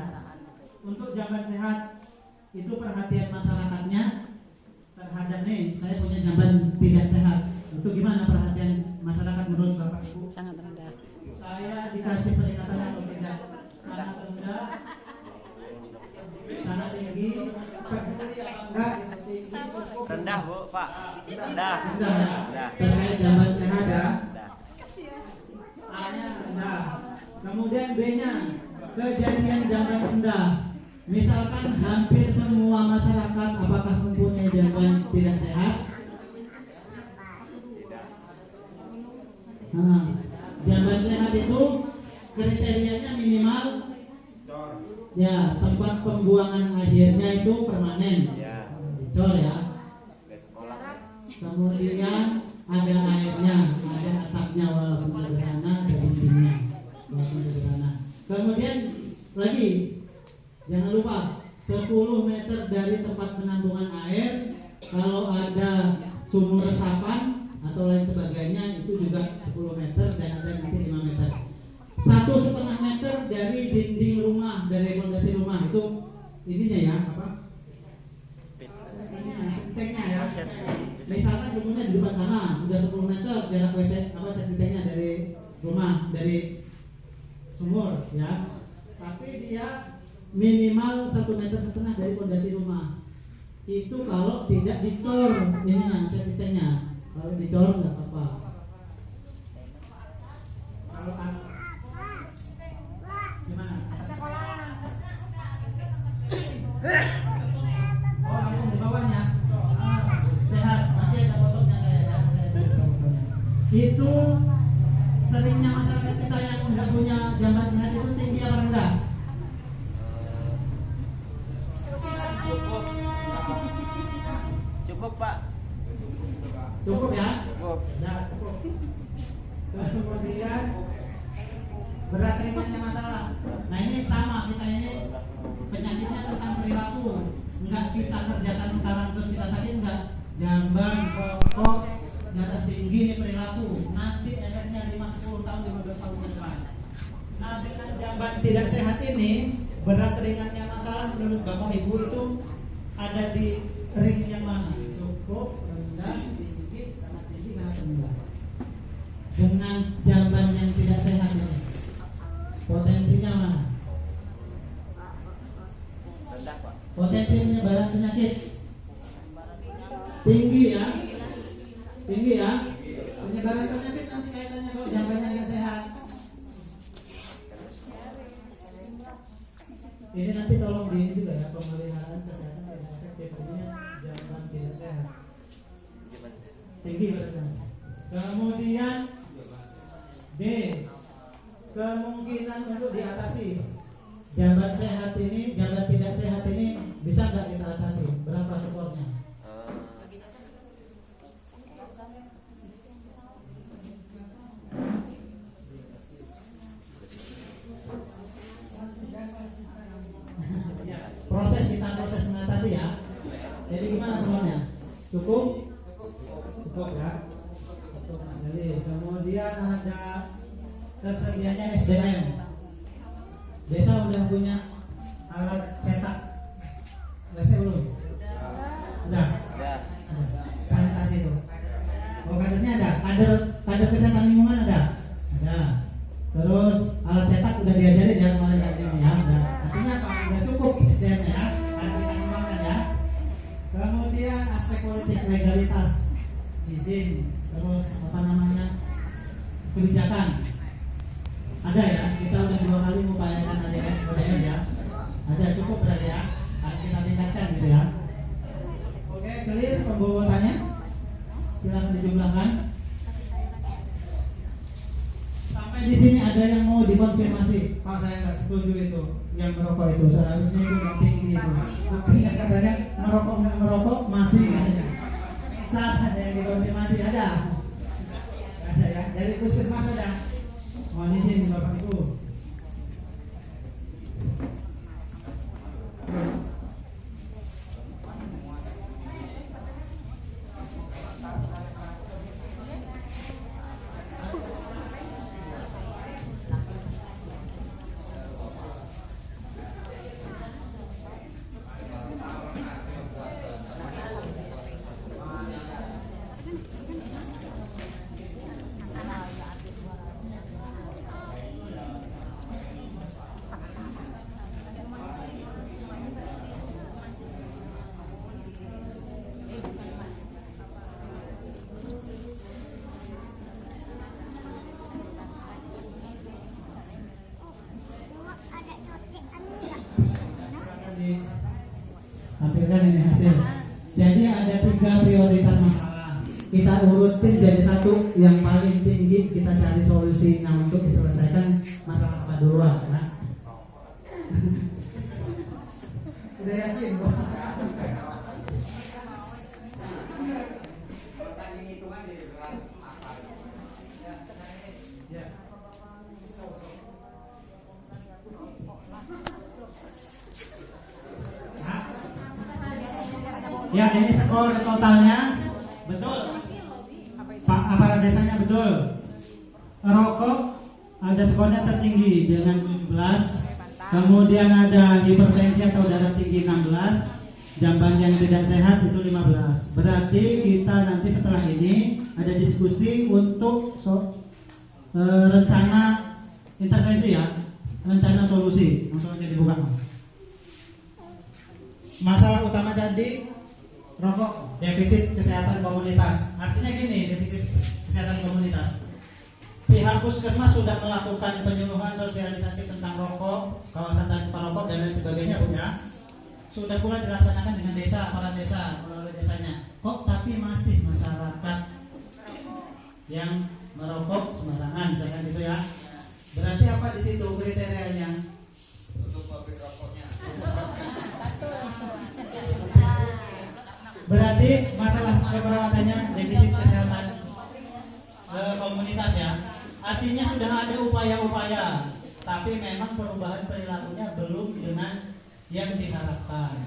Untuk jamban sehat itu perhatian masyarakatnya terhadap nih, saya punya jamban tidak sehat. Itu gimana perhatian masyarakat menurut Bapak Ibu? Sangat rendah. Saya dikasih peringatan atau tidak? Sangat rendah, sangat tinggi, peduli apa enggak? Tinggi, cukup. Rendah, Bu, Pak. Rendah. Rendah ya. Rendah. Terkait jamban sehat ya. Rendah. A-nya rendah. Kemudian B-nya kejadian jamban rendah. Misalkan hampir semua masyarakat apakah mempunyai jamban tidak sehat? Nah, jamban sehat itu kriterianya minimal ya tempat pembuangan akhirnya itu permanen, Ya. dicor ya. Kemudian ada airnya, ada atapnya walaupun sederhana, ada dindingnya walaupun sederhana. Kemudian lagi jangan lupa 10 meter dari tempat penampungan air. Kalau ada sumur resapan atau lain sebagainya itu juga 10 meter dan ada nanti 5 meter. 1,5 meter dari dinding rumah, dari fondasi rumah itu ininya ya apa? Septiknya ya. Misalkan sumurnya di depan sana udah 10 meter jarak WC apa septiknya dari rumah, dari sumur ya. Tapi dia minimal 1,5 meter dari fondasi rumah. Itu kalau tidak dicor ininya septiknya. Kalau dicor nggak apa-apa. itu seringnya masyarakat kita yang nggak punya jamban sehat itu tinggi apa rendah? Cukup Pak. Cukup ya? Cukup. Nah, cukup. Kemudian berat ringannya masalah. Nah ini sama, kita ini penyakitnya tentang perilaku. Enggak kita kerjakan sekarang terus kita sakit, enggak. Jamban, rokok, darah tinggi ini perilaku. Nanti efeknya 5-10 tahun, 15 tahun ke depan. Nah dengan jamban tidak sehat ini, berat ringannya masalah menurut Bapak Ibu itu ada di ring yang mana? Cukup, rendah, tinggi, sangat rendah. Dengan jamban yang tidak sehat ini, potensinya mana? Rendah Pak. Potensi penyebaran penyakit tinggi ya, tinggi ya. Penyebaran penyakit nanti kaitannya kalau jambannya nggak sehat. Ini nanti tolong di juga ya, pemeliharaan kesehatan tidak efektif. Ini jamban tidak sehat, tinggi berarti. Kemudian D, kemungkinan untuk diatasi. Jamban sehat ini, jamban tidak sehat ini bisa nggak kita atasi? Berapa skornya? Proses mengatasi ya. Jadi gimana skornya? Cukup? Cukup ya. Cukup Mas Deli. Kemudian ada tersedianya SDM. Desa udah punya alat cetak WC belum? Udah. Sanitasi itu. Oh kadernya ada. Kader kesehatan lingkungan ada. Ada. Terus alat cetak udah diajarin ya kemarin ini ya. Udah. Artinya apa? Udah cukup SDM-nya ya. Akan kita kembangkan ya. Kemudian aspek politik legalitas, izin, terus apa namanya kebijakan. Ada ya, kita udah 2 kali mengupayakan ADN ya. Ada cukup berarti ya. Akan kita tingkatkan gitu ya. Oke, clear pembobotannya. Silakan dijumlahkan. Sampai di sini ada yang mau dikonfirmasi. Pak saya nggak setuju itu, yang merokok itu seharusnya itu nggak tinggi itu. Buktinya katanya merokok nggak merokok mati katanya. Misal ada yang dikonfirmasi ada ya. Dari puskesmas ada. Mohon izin Bapak Ibu. Tampilkan ini hasil. Jadi ada 3 prioritas masalah. Kita urutin jadi satu, yang paling tinggi kita cari solusinya untuk diselesaikan masalah apa duluan ya. Udah yakin? Ya ini skor totalnya betul. Pak aparat desanya betul. Rokok ada skornya tertinggi dengan 17. Kemudian ada hipertensi atau darah tinggi 16. Jamban yang tidak sehat itu 15. Berarti kita nanti setelah ini ada diskusi untuk rencana intervensi ya, rencana solusi. Langsung aja dibuka Mas. Masalah utama tadi rokok, defisit kesehatan komunitas. Artinya gini, defisit kesehatan komunitas. Pihak puskesmas sudah melakukan penyuluhan sosialisasi tentang rokok, kawasan tanpa rokok dan lain sebagainya, Bu ya. Sudah pula dilaksanakan dengan desa, aparat desa, melalui desanya. Kok tapi masih masyarakat yang merokok sembarangan, misalkan gitu ya. Berarti apa di situ kriterianya? Untuk pabrik rokoknya. Berarti masalah keperawatannya defisit kesehatan komunitas ya. Artinya sudah ada upaya-upaya, tapi memang perubahan perilakunya belum dengan yang diharapkan.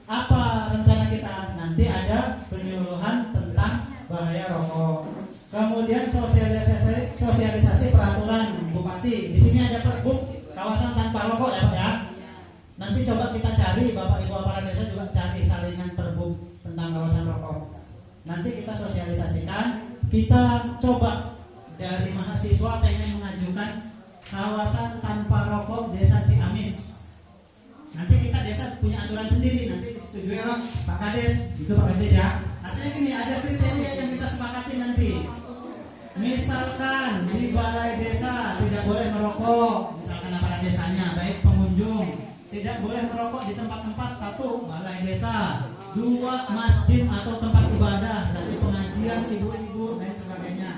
Apa rencana kita? Nanti ada penyuluhan tentang bahaya rokok. Kemudian sosialisasi peraturan Bupati. Di sini ada Pergub kawasan tanpa rokok ya Pak ya. Nanti coba kita cari, Bapak Ibu aparat desa juga cari salinan Pergub tentang kawasan rokok. Nanti kita sosialisasikan. Kita coba dari mahasiswa pengen mengajukan kawasan tanpa rokok desa Ciamis. Nanti kita desa punya aturan sendiri, nanti disetujui oleh Pak Kades, itu Pak Kades ya. Artinya gini, ada kriteria yang kita sepakati nanti. Misalkan di balai desa tidak boleh merokok, misalkan aparat desanya, baik pengunjung, tidak boleh merokok di tempat-tempat, 1 balai desa, 2 masjid atau tempat ibadah, berarti pengajian ibu-ibu dan sebagainya,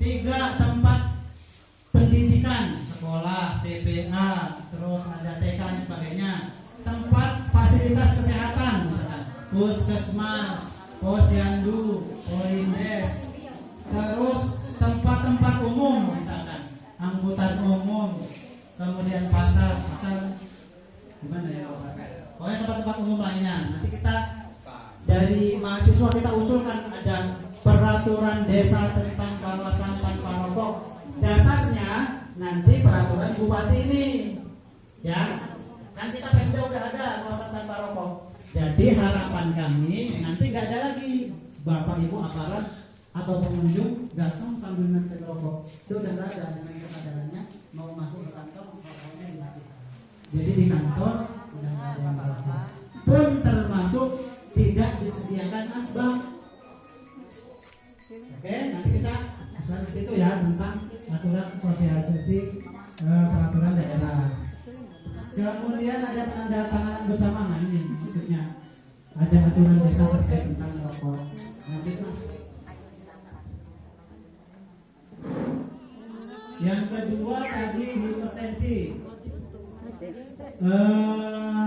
3 tempat pendidikan, sekolah, TPA, terus ada TK dan sebagainya, tempat fasilitas kesehatan, misalkan puskesmas, posyandu, polindes, terus tempat-tempat umum, misalkan angkutan umum, kemudian pasar gimana ya pasar, pokoknya tempat-tempat umum lainnya. Nanti kita dari mahasiswa kita usulkan ada peraturan desa tentang kawasan tanpa rokok. Dasarnya nanti peraturan bupati ini, ya kan kita Pemda udah ada kawasan tanpa rokok. Jadi harapan kami nanti nggak ada lagi Bapak Ibu aparat atau pengunjung datang sambil nanti rokok. Itu udah nggak ada, dengan kesadarannya mau masuk ke kantor rokoknya dimatikan. Jadi di kantor udah nggak ada yang merokok. Pun termasuk tidak disediakan asbak. Oke, nanti kita bisa di situ ya tentang aturan sosialisasi peraturan daerah. Kemudian ada penandatanganan bersama, nah ini maksudnya ada aturan desa terkait tentang rokok. Nanti mas. Yang kedua tadi hipertensi.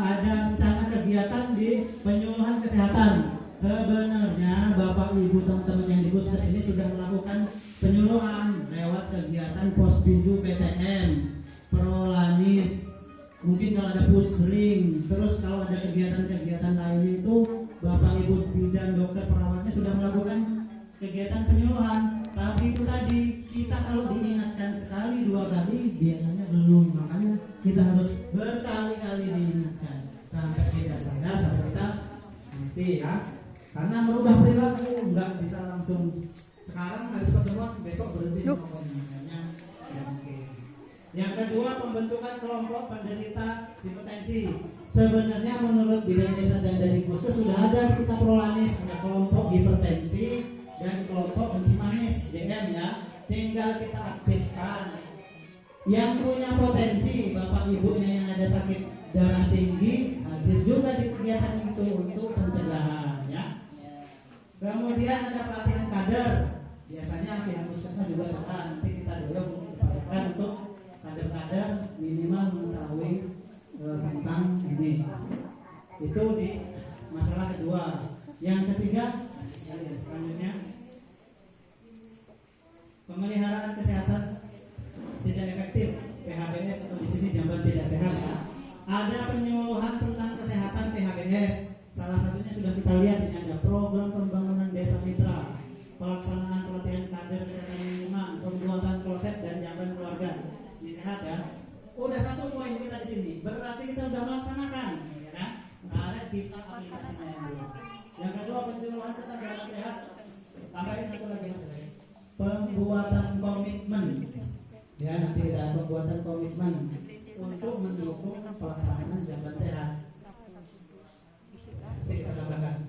Ada rencana kegiatan di penyuluhan kesehatan. Sebenarnya Bapak Ibu teman-teman yang di puskes ini sudah melakukan penyuluhan lewat kegiatan Posbindu PTM, Prolanis, mungkin kalau ada pusling, terus kalau ada kegiatan-kegiatan lainnya itu Bapak Ibu bidan dokter perawatnya sudah melakukan kegiatan penyuluhan. Tapi itu tadi kita kalau diingatkan sekali 2 kali biasanya belum, makanya kita harus berkali-kali diingatkan sampai tidak sadar, sampai kita ngerti ya. Karena merubah perilaku nggak bisa langsung sekarang habis pertemuan besok berhenti makanya ya mungkin. Yang kedua pembentukan kelompok penderita hipertensi. Sebenarnya menurut Bidang Desa dan dari Puskes sudah ada kita Prolanis, ada kelompok hipertensi dan kelompok kencing manis DM ya. Tinggal kita aktifkan. Yang punya potensi Bapak Ibunya yang ada sakit darah tinggi hadir juga di kegiatan itu untuk pencegahan ya. Kemudian ada pelatihan kader. Biasanya pihak puskesmas juga sudah, nanti kita dorong upayakan untuk kader-kader minimal mengetahui tentang ini. Itu di masalah kedua. Yang ketiga, selanjutnya pemeliharaan kesehatan tidak efektif, PHBS atau di sini jamban tidak sehat ya. Ada penyuluhan tentang kesehatan PHBS. Salah satunya sudah kita lihat ini ada program pembangunan desa mitra, pelaksanaan pelatihan kader kesehatan lingkungan, pembuatan kloset dan jamban keluarga. Ini sehat ya. Udah 1 poin kita di sini. Berarti kita sudah melaksanakan, ya kan? Karena kita aplikasinya yang dulu. Yang kedua penyuluhan tentang jalan sehat. Tambahin 1 lagi mas. Pembuatan komitmen. Ya nanti kita ada pembuatan komitmen untuk mendukung pelaksanaan jamban sehat. Kita tambahkan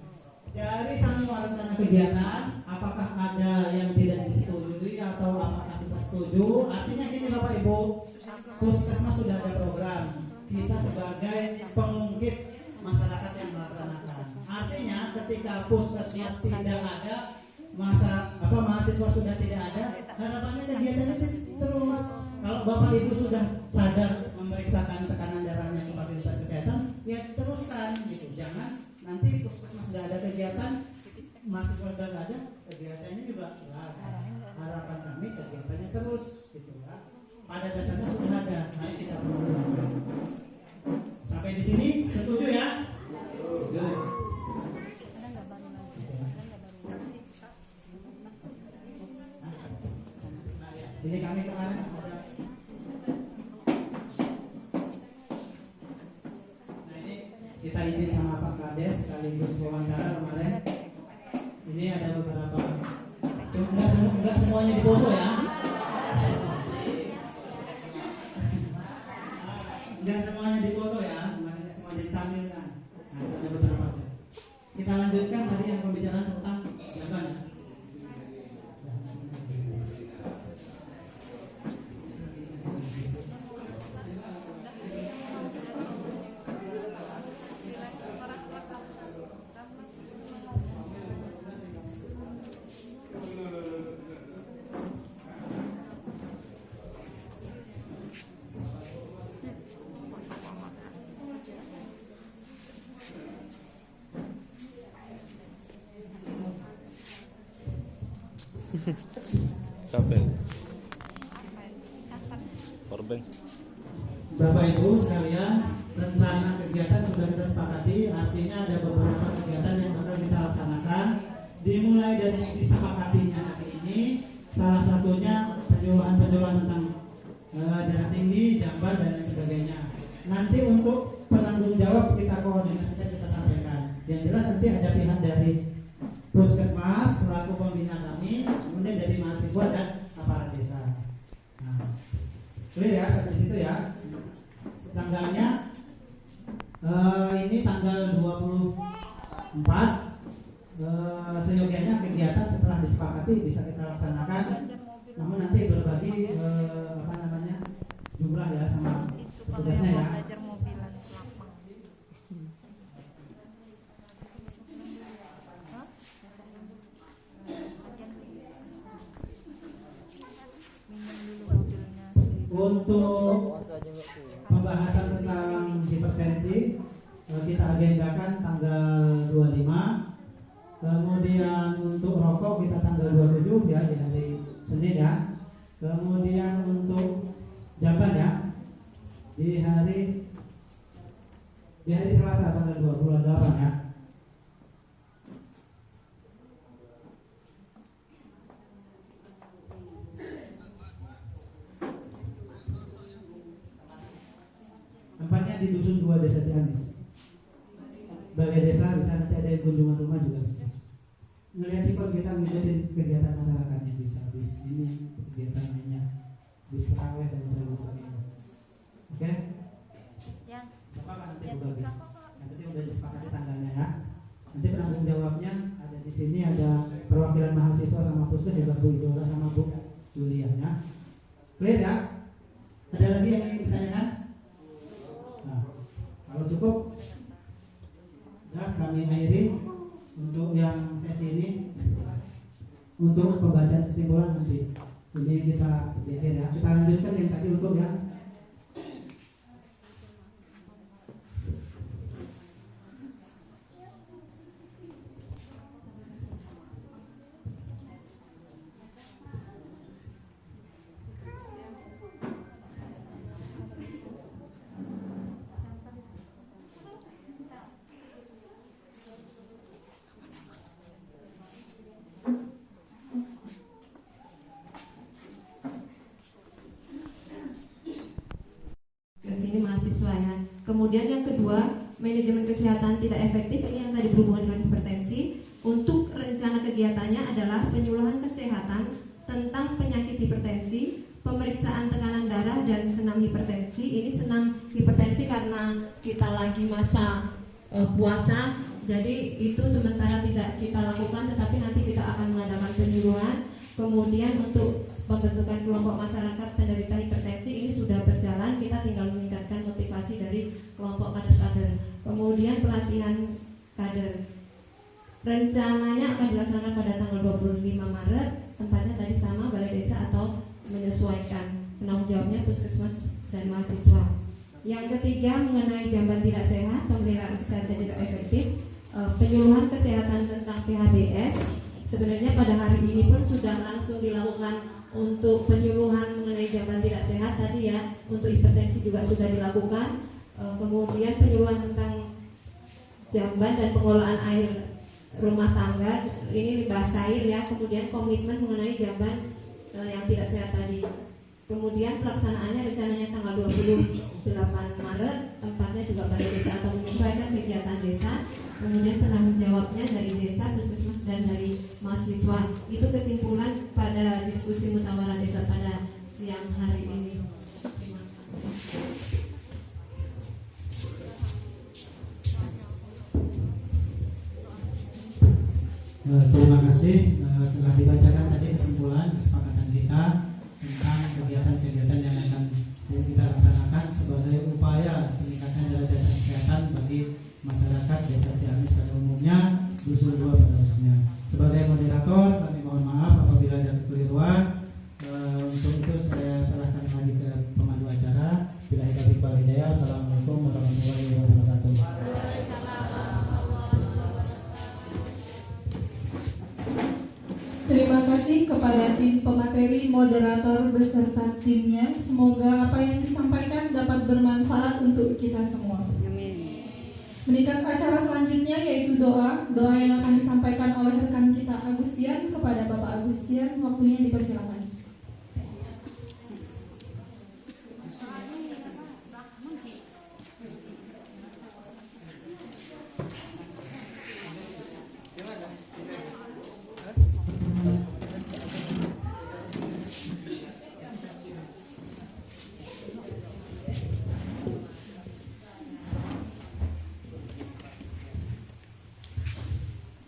dari semua rencana kegiatan apakah ada yang tidak disetujui atau apakah kita setuju. Artinya gini Bapak Ibu, puskesmas sudah ada program, kita sebagai pengungkit masyarakat yang melaksanakan. Artinya ketika puskesmas tidak ada mahasiswa sudah tidak ada, harapannya kegiatan itu terus. Kalau Bapak Ibu sudah sadar memeriksakan tekanan darahnya ke fasilitas kesehatan, ya teruskan gitu. Jangan nanti puskesmas nggak ada kegiatan, mahasiswa sudah nggak ada, kegiatannya juga nggak ada. Harapan kami kegiatannya terus gitu ya. Pada dasarnya sudah ada, mari kita perjuangkan. Sampai di sini setuju ya? Setuju. Ini kami kemarin ada. Nah ini kita izin sama Pak Kades sekaligus wawancara kemarin. Ini ada beberapa. Enggak semuanya dipoto ya. Enggak semuanya dipoto ya. Makanya semua ditampilkan. Nah itu ada beberapa aja. Kita lanjutkan tadi yang pembicaraan tentang Jamban ya. Capek. Powerbank. Bapak Ibu sekalian, rencana kegiatan sudah kita sepakati, artinya ada beberapa kegiatan yang bakal kita laksanakan. Dimulai dari disepakatinya hari ini, salah satunya penyuluhan tentang darah tinggi, jamban dan lain sebagainya. Nanti untuk penanggung jawab kita koordinasikan, kita sampaikan. Yang jelas nanti ada pihak dari puskesmas selaku pembina kami, kemudian dari mahasiswa dan aparat desa. Nah, clear ya sampai di situ ya. Tanggalnya ini tanggal 24. Seyogianya kegiatan setelah disepakati bisa kita laksanakan. Namun nanti berbagi jumlah ya sama tugasnya ya. Untuk pembahasan tentang hipertensi kita agendakan tanggal 25. Kemudian untuk rokok kita tanggal 27 ya, di hari Senin ya. Kemudian untuk jamban ya di hari Selasa tanggal 28 ya. Tempatnya di Dusun 2 Desa Ciamis. Balai desa bisa, nanti ada kunjungan rumah juga bisa. Ngelihat sih kalau kita ngikutin kegiatan masyarakatnya bisa, bis ini kegiatan lainnya, bis terawih dan sebagainya. Oke? Ya. Bapak nanti berbagi. Yang penting udah disepakati tanggalnya ya. Nanti penanggung jawabnya ada di sini, ada perwakilan mahasiswa sama puskes juga Bu Idora sama Bu Julia ya. Clear ya? Ada lagi yang ingin ditanyakan? Nah, kalau cukup, kami akhiri untuk yang sesi ini. Untuk pembacaan kesimpulan nanti ini kita di akhir ya. Kita lanjutkan yang tadi untuk yang ini mahasiswa ya. Kemudian yang kedua, manajemen kesehatan tidak efektif, ini yang tadi berhubungan dengan hipertensi. Untuk rencana kegiatannya adalah penyuluhan kesehatan tentang penyakit hipertensi, pemeriksaan tekanan darah dan senam hipertensi. Ini senam hipertensi karena kita lagi masa puasa, jadi itu sementara tidak kita lakukan, tetapi nanti kita akan mengadakan penyuluhan. Kemudian untuk pembentukan kelompok masyarakat penderita hipertensi ini sudah berjalan, kita tinggal meningkatkan motivasi dari kelompok kader-kader. Kemudian pelatihan kader. Rencananya akan dilaksanakan pada tanggal 25 Maret. Tempatnya tadi sama, balai desa atau menyesuaikan. Penanggung jawabnya puskesmas dan mahasiswa. Yang ketiga mengenai jamban tidak sehat, pemeliharaan kesehatan tidak efektif, penyuluhan kesehatan tentang PHBS. Sebenarnya pada hari ini pun sudah langsung dilakukan untuk penyuluhan mengenai jamban tidak sehat tadi ya. Untuk hipertensi juga sudah dilakukan. Kemudian penyuluhan tentang jamban dan pengelolaan air rumah tangga, ini limbah cair ya. Kemudian komitmen mengenai jamban yang tidak sehat tadi. Kemudian pelaksanaannya rencananya tanggal 28 Maret, tempatnya juga balai desa atau menyesuaikan kegiatan desa. Kemudian penanggung jawabnya dari desa, puskesmas dan dari mahasiswa. Itu kesimpulan pada diskusi musyawarah desa pada siang hari ini. Terima kasih. Terima kasih. Telah dibacakan tadi kesimpulan kesepakatan kita tentang kegiatan-kegiatan yang akan kita laksanakan sebagai upaya peningkatan derajat kesehatan bagi masyarakat Desa Ciamis pada umumnya, Dusun 2 pada khususnya. Sebagai moderator, kami mohon maaf apabila ada kekeliruan. Untuk itu saya serahkan lagi ke pemandu acara. Billahi taufiq wal hidayah. Assalamualaikum warahmatullahi wabarakatuh. Terima kasih kepada tim pemateri, moderator beserta timnya. Semoga apa yang disampaikan dapat bermanfaat untuk kita semua. Meningkat acara selanjutnya yaitu doa yang akan disampaikan oleh rekan kita Agustian. Kepada Bapak Agustian, waktunya dipersilakan.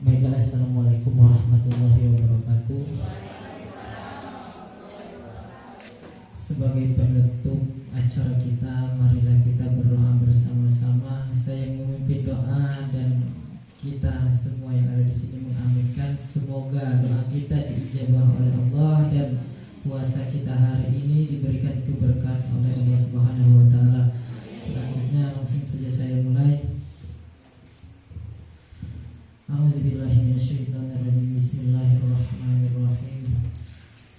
Baiklah, assalamualaikum warahmatullahi wabarakatuh. Sebagai penutup acara kita, marilah kita berdoa bersama-sama. Saya memimpin doa dan kita semua yang ada di sini mengaminkan. Semoga doa kita diijabah oleh Allah dan puasa kita hari ini diberikan keberkahan oleh Allah Subhanahu wa taala. Selanjutnya langsung saja saya mulai. A'udzubillahi minasyaitonirrajim. Bismillahirrahmanirrahim.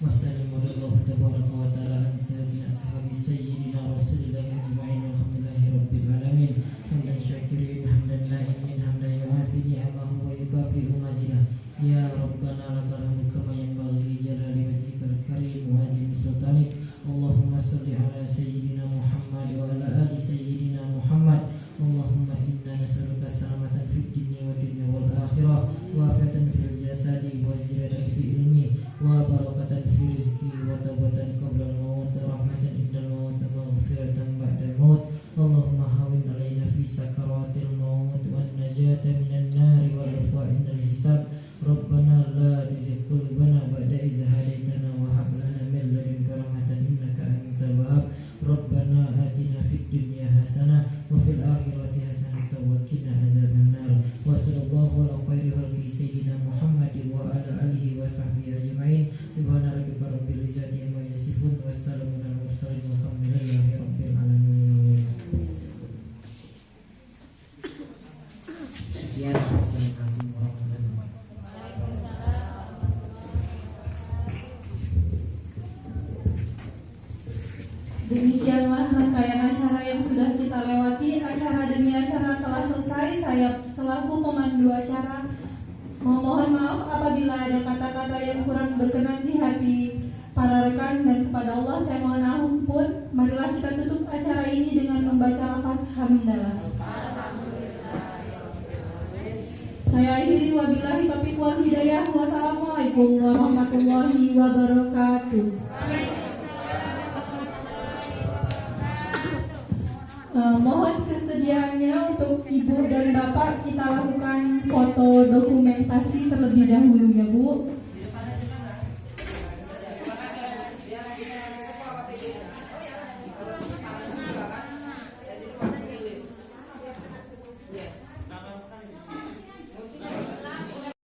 Wassalamualaikum tabaraka wa ta'ala an sayyidina ashabi sayyidina rasulillahi ajma'in. Alhamdulillahi rabbil alamin. Hamdan syakirin, hamdan na'imin, hamdan yu'afi ni'amahu wa yukafi'u mazidah. Ya Rabbana lakal hamdu kama yanbaghi li jalali wajhikal karim wa azimi sultanik. Allahumma salli ala sayyidina Muhammad wa ala ali sayyidina Muhammad. Allahumma inna nas'aluka salamatan fid dunya wa dunya wal akhirah, wa afatan fil jasadi, wa ziyadatan fi ilmi, wa barakatan fi rizqi, wa tawbatan qabla al-maut, rahmatan indal maut, maghfiratan ba'da al-maut. Allahumma hawin alaina fi sakaratil maut, wa najata minan nari, wa rafa'in al-hisab. Rabbana la tuzigh qulubana ba'da idh hadaitana, wa hab lana min ladunka rahmatan innaka antal wahhab. Rabbana atina fid dunya hasanah wa fil akhirati hasanah wa qina azabannar. Wa sallallahu ala khairi khalqi sayyidina Muhammad wa ala alihi wa sahbihi ajma'in. Subhana rabbika rabbil izzati amma yasifun, wassalamun alal mursalin, walhamdulillahi rabbil alamin. Sekian, assalamualaikum warahmatullahi wabarakatuh. Demikianlah rangkaian acara yang sudah kita lewati. Acara demi acara telah selesai. Saya selaku pemandu acara memohon maaf apabila ada kata-kata yang kurang berkenan di hati para rekan, dan kepada Allah saya mohon ampun. Marilah kita tutup acara ini dengan membaca lafaz hamdalah. Saya akhiri, wabillahi taufiq wal hidayah. Wassalamualaikum warahmatullahi wabarakatuh. Mohon kesediaannya untuk Ibu dan Bapak kita lakukan foto dokumentasi terlebih dahulu ya Bu.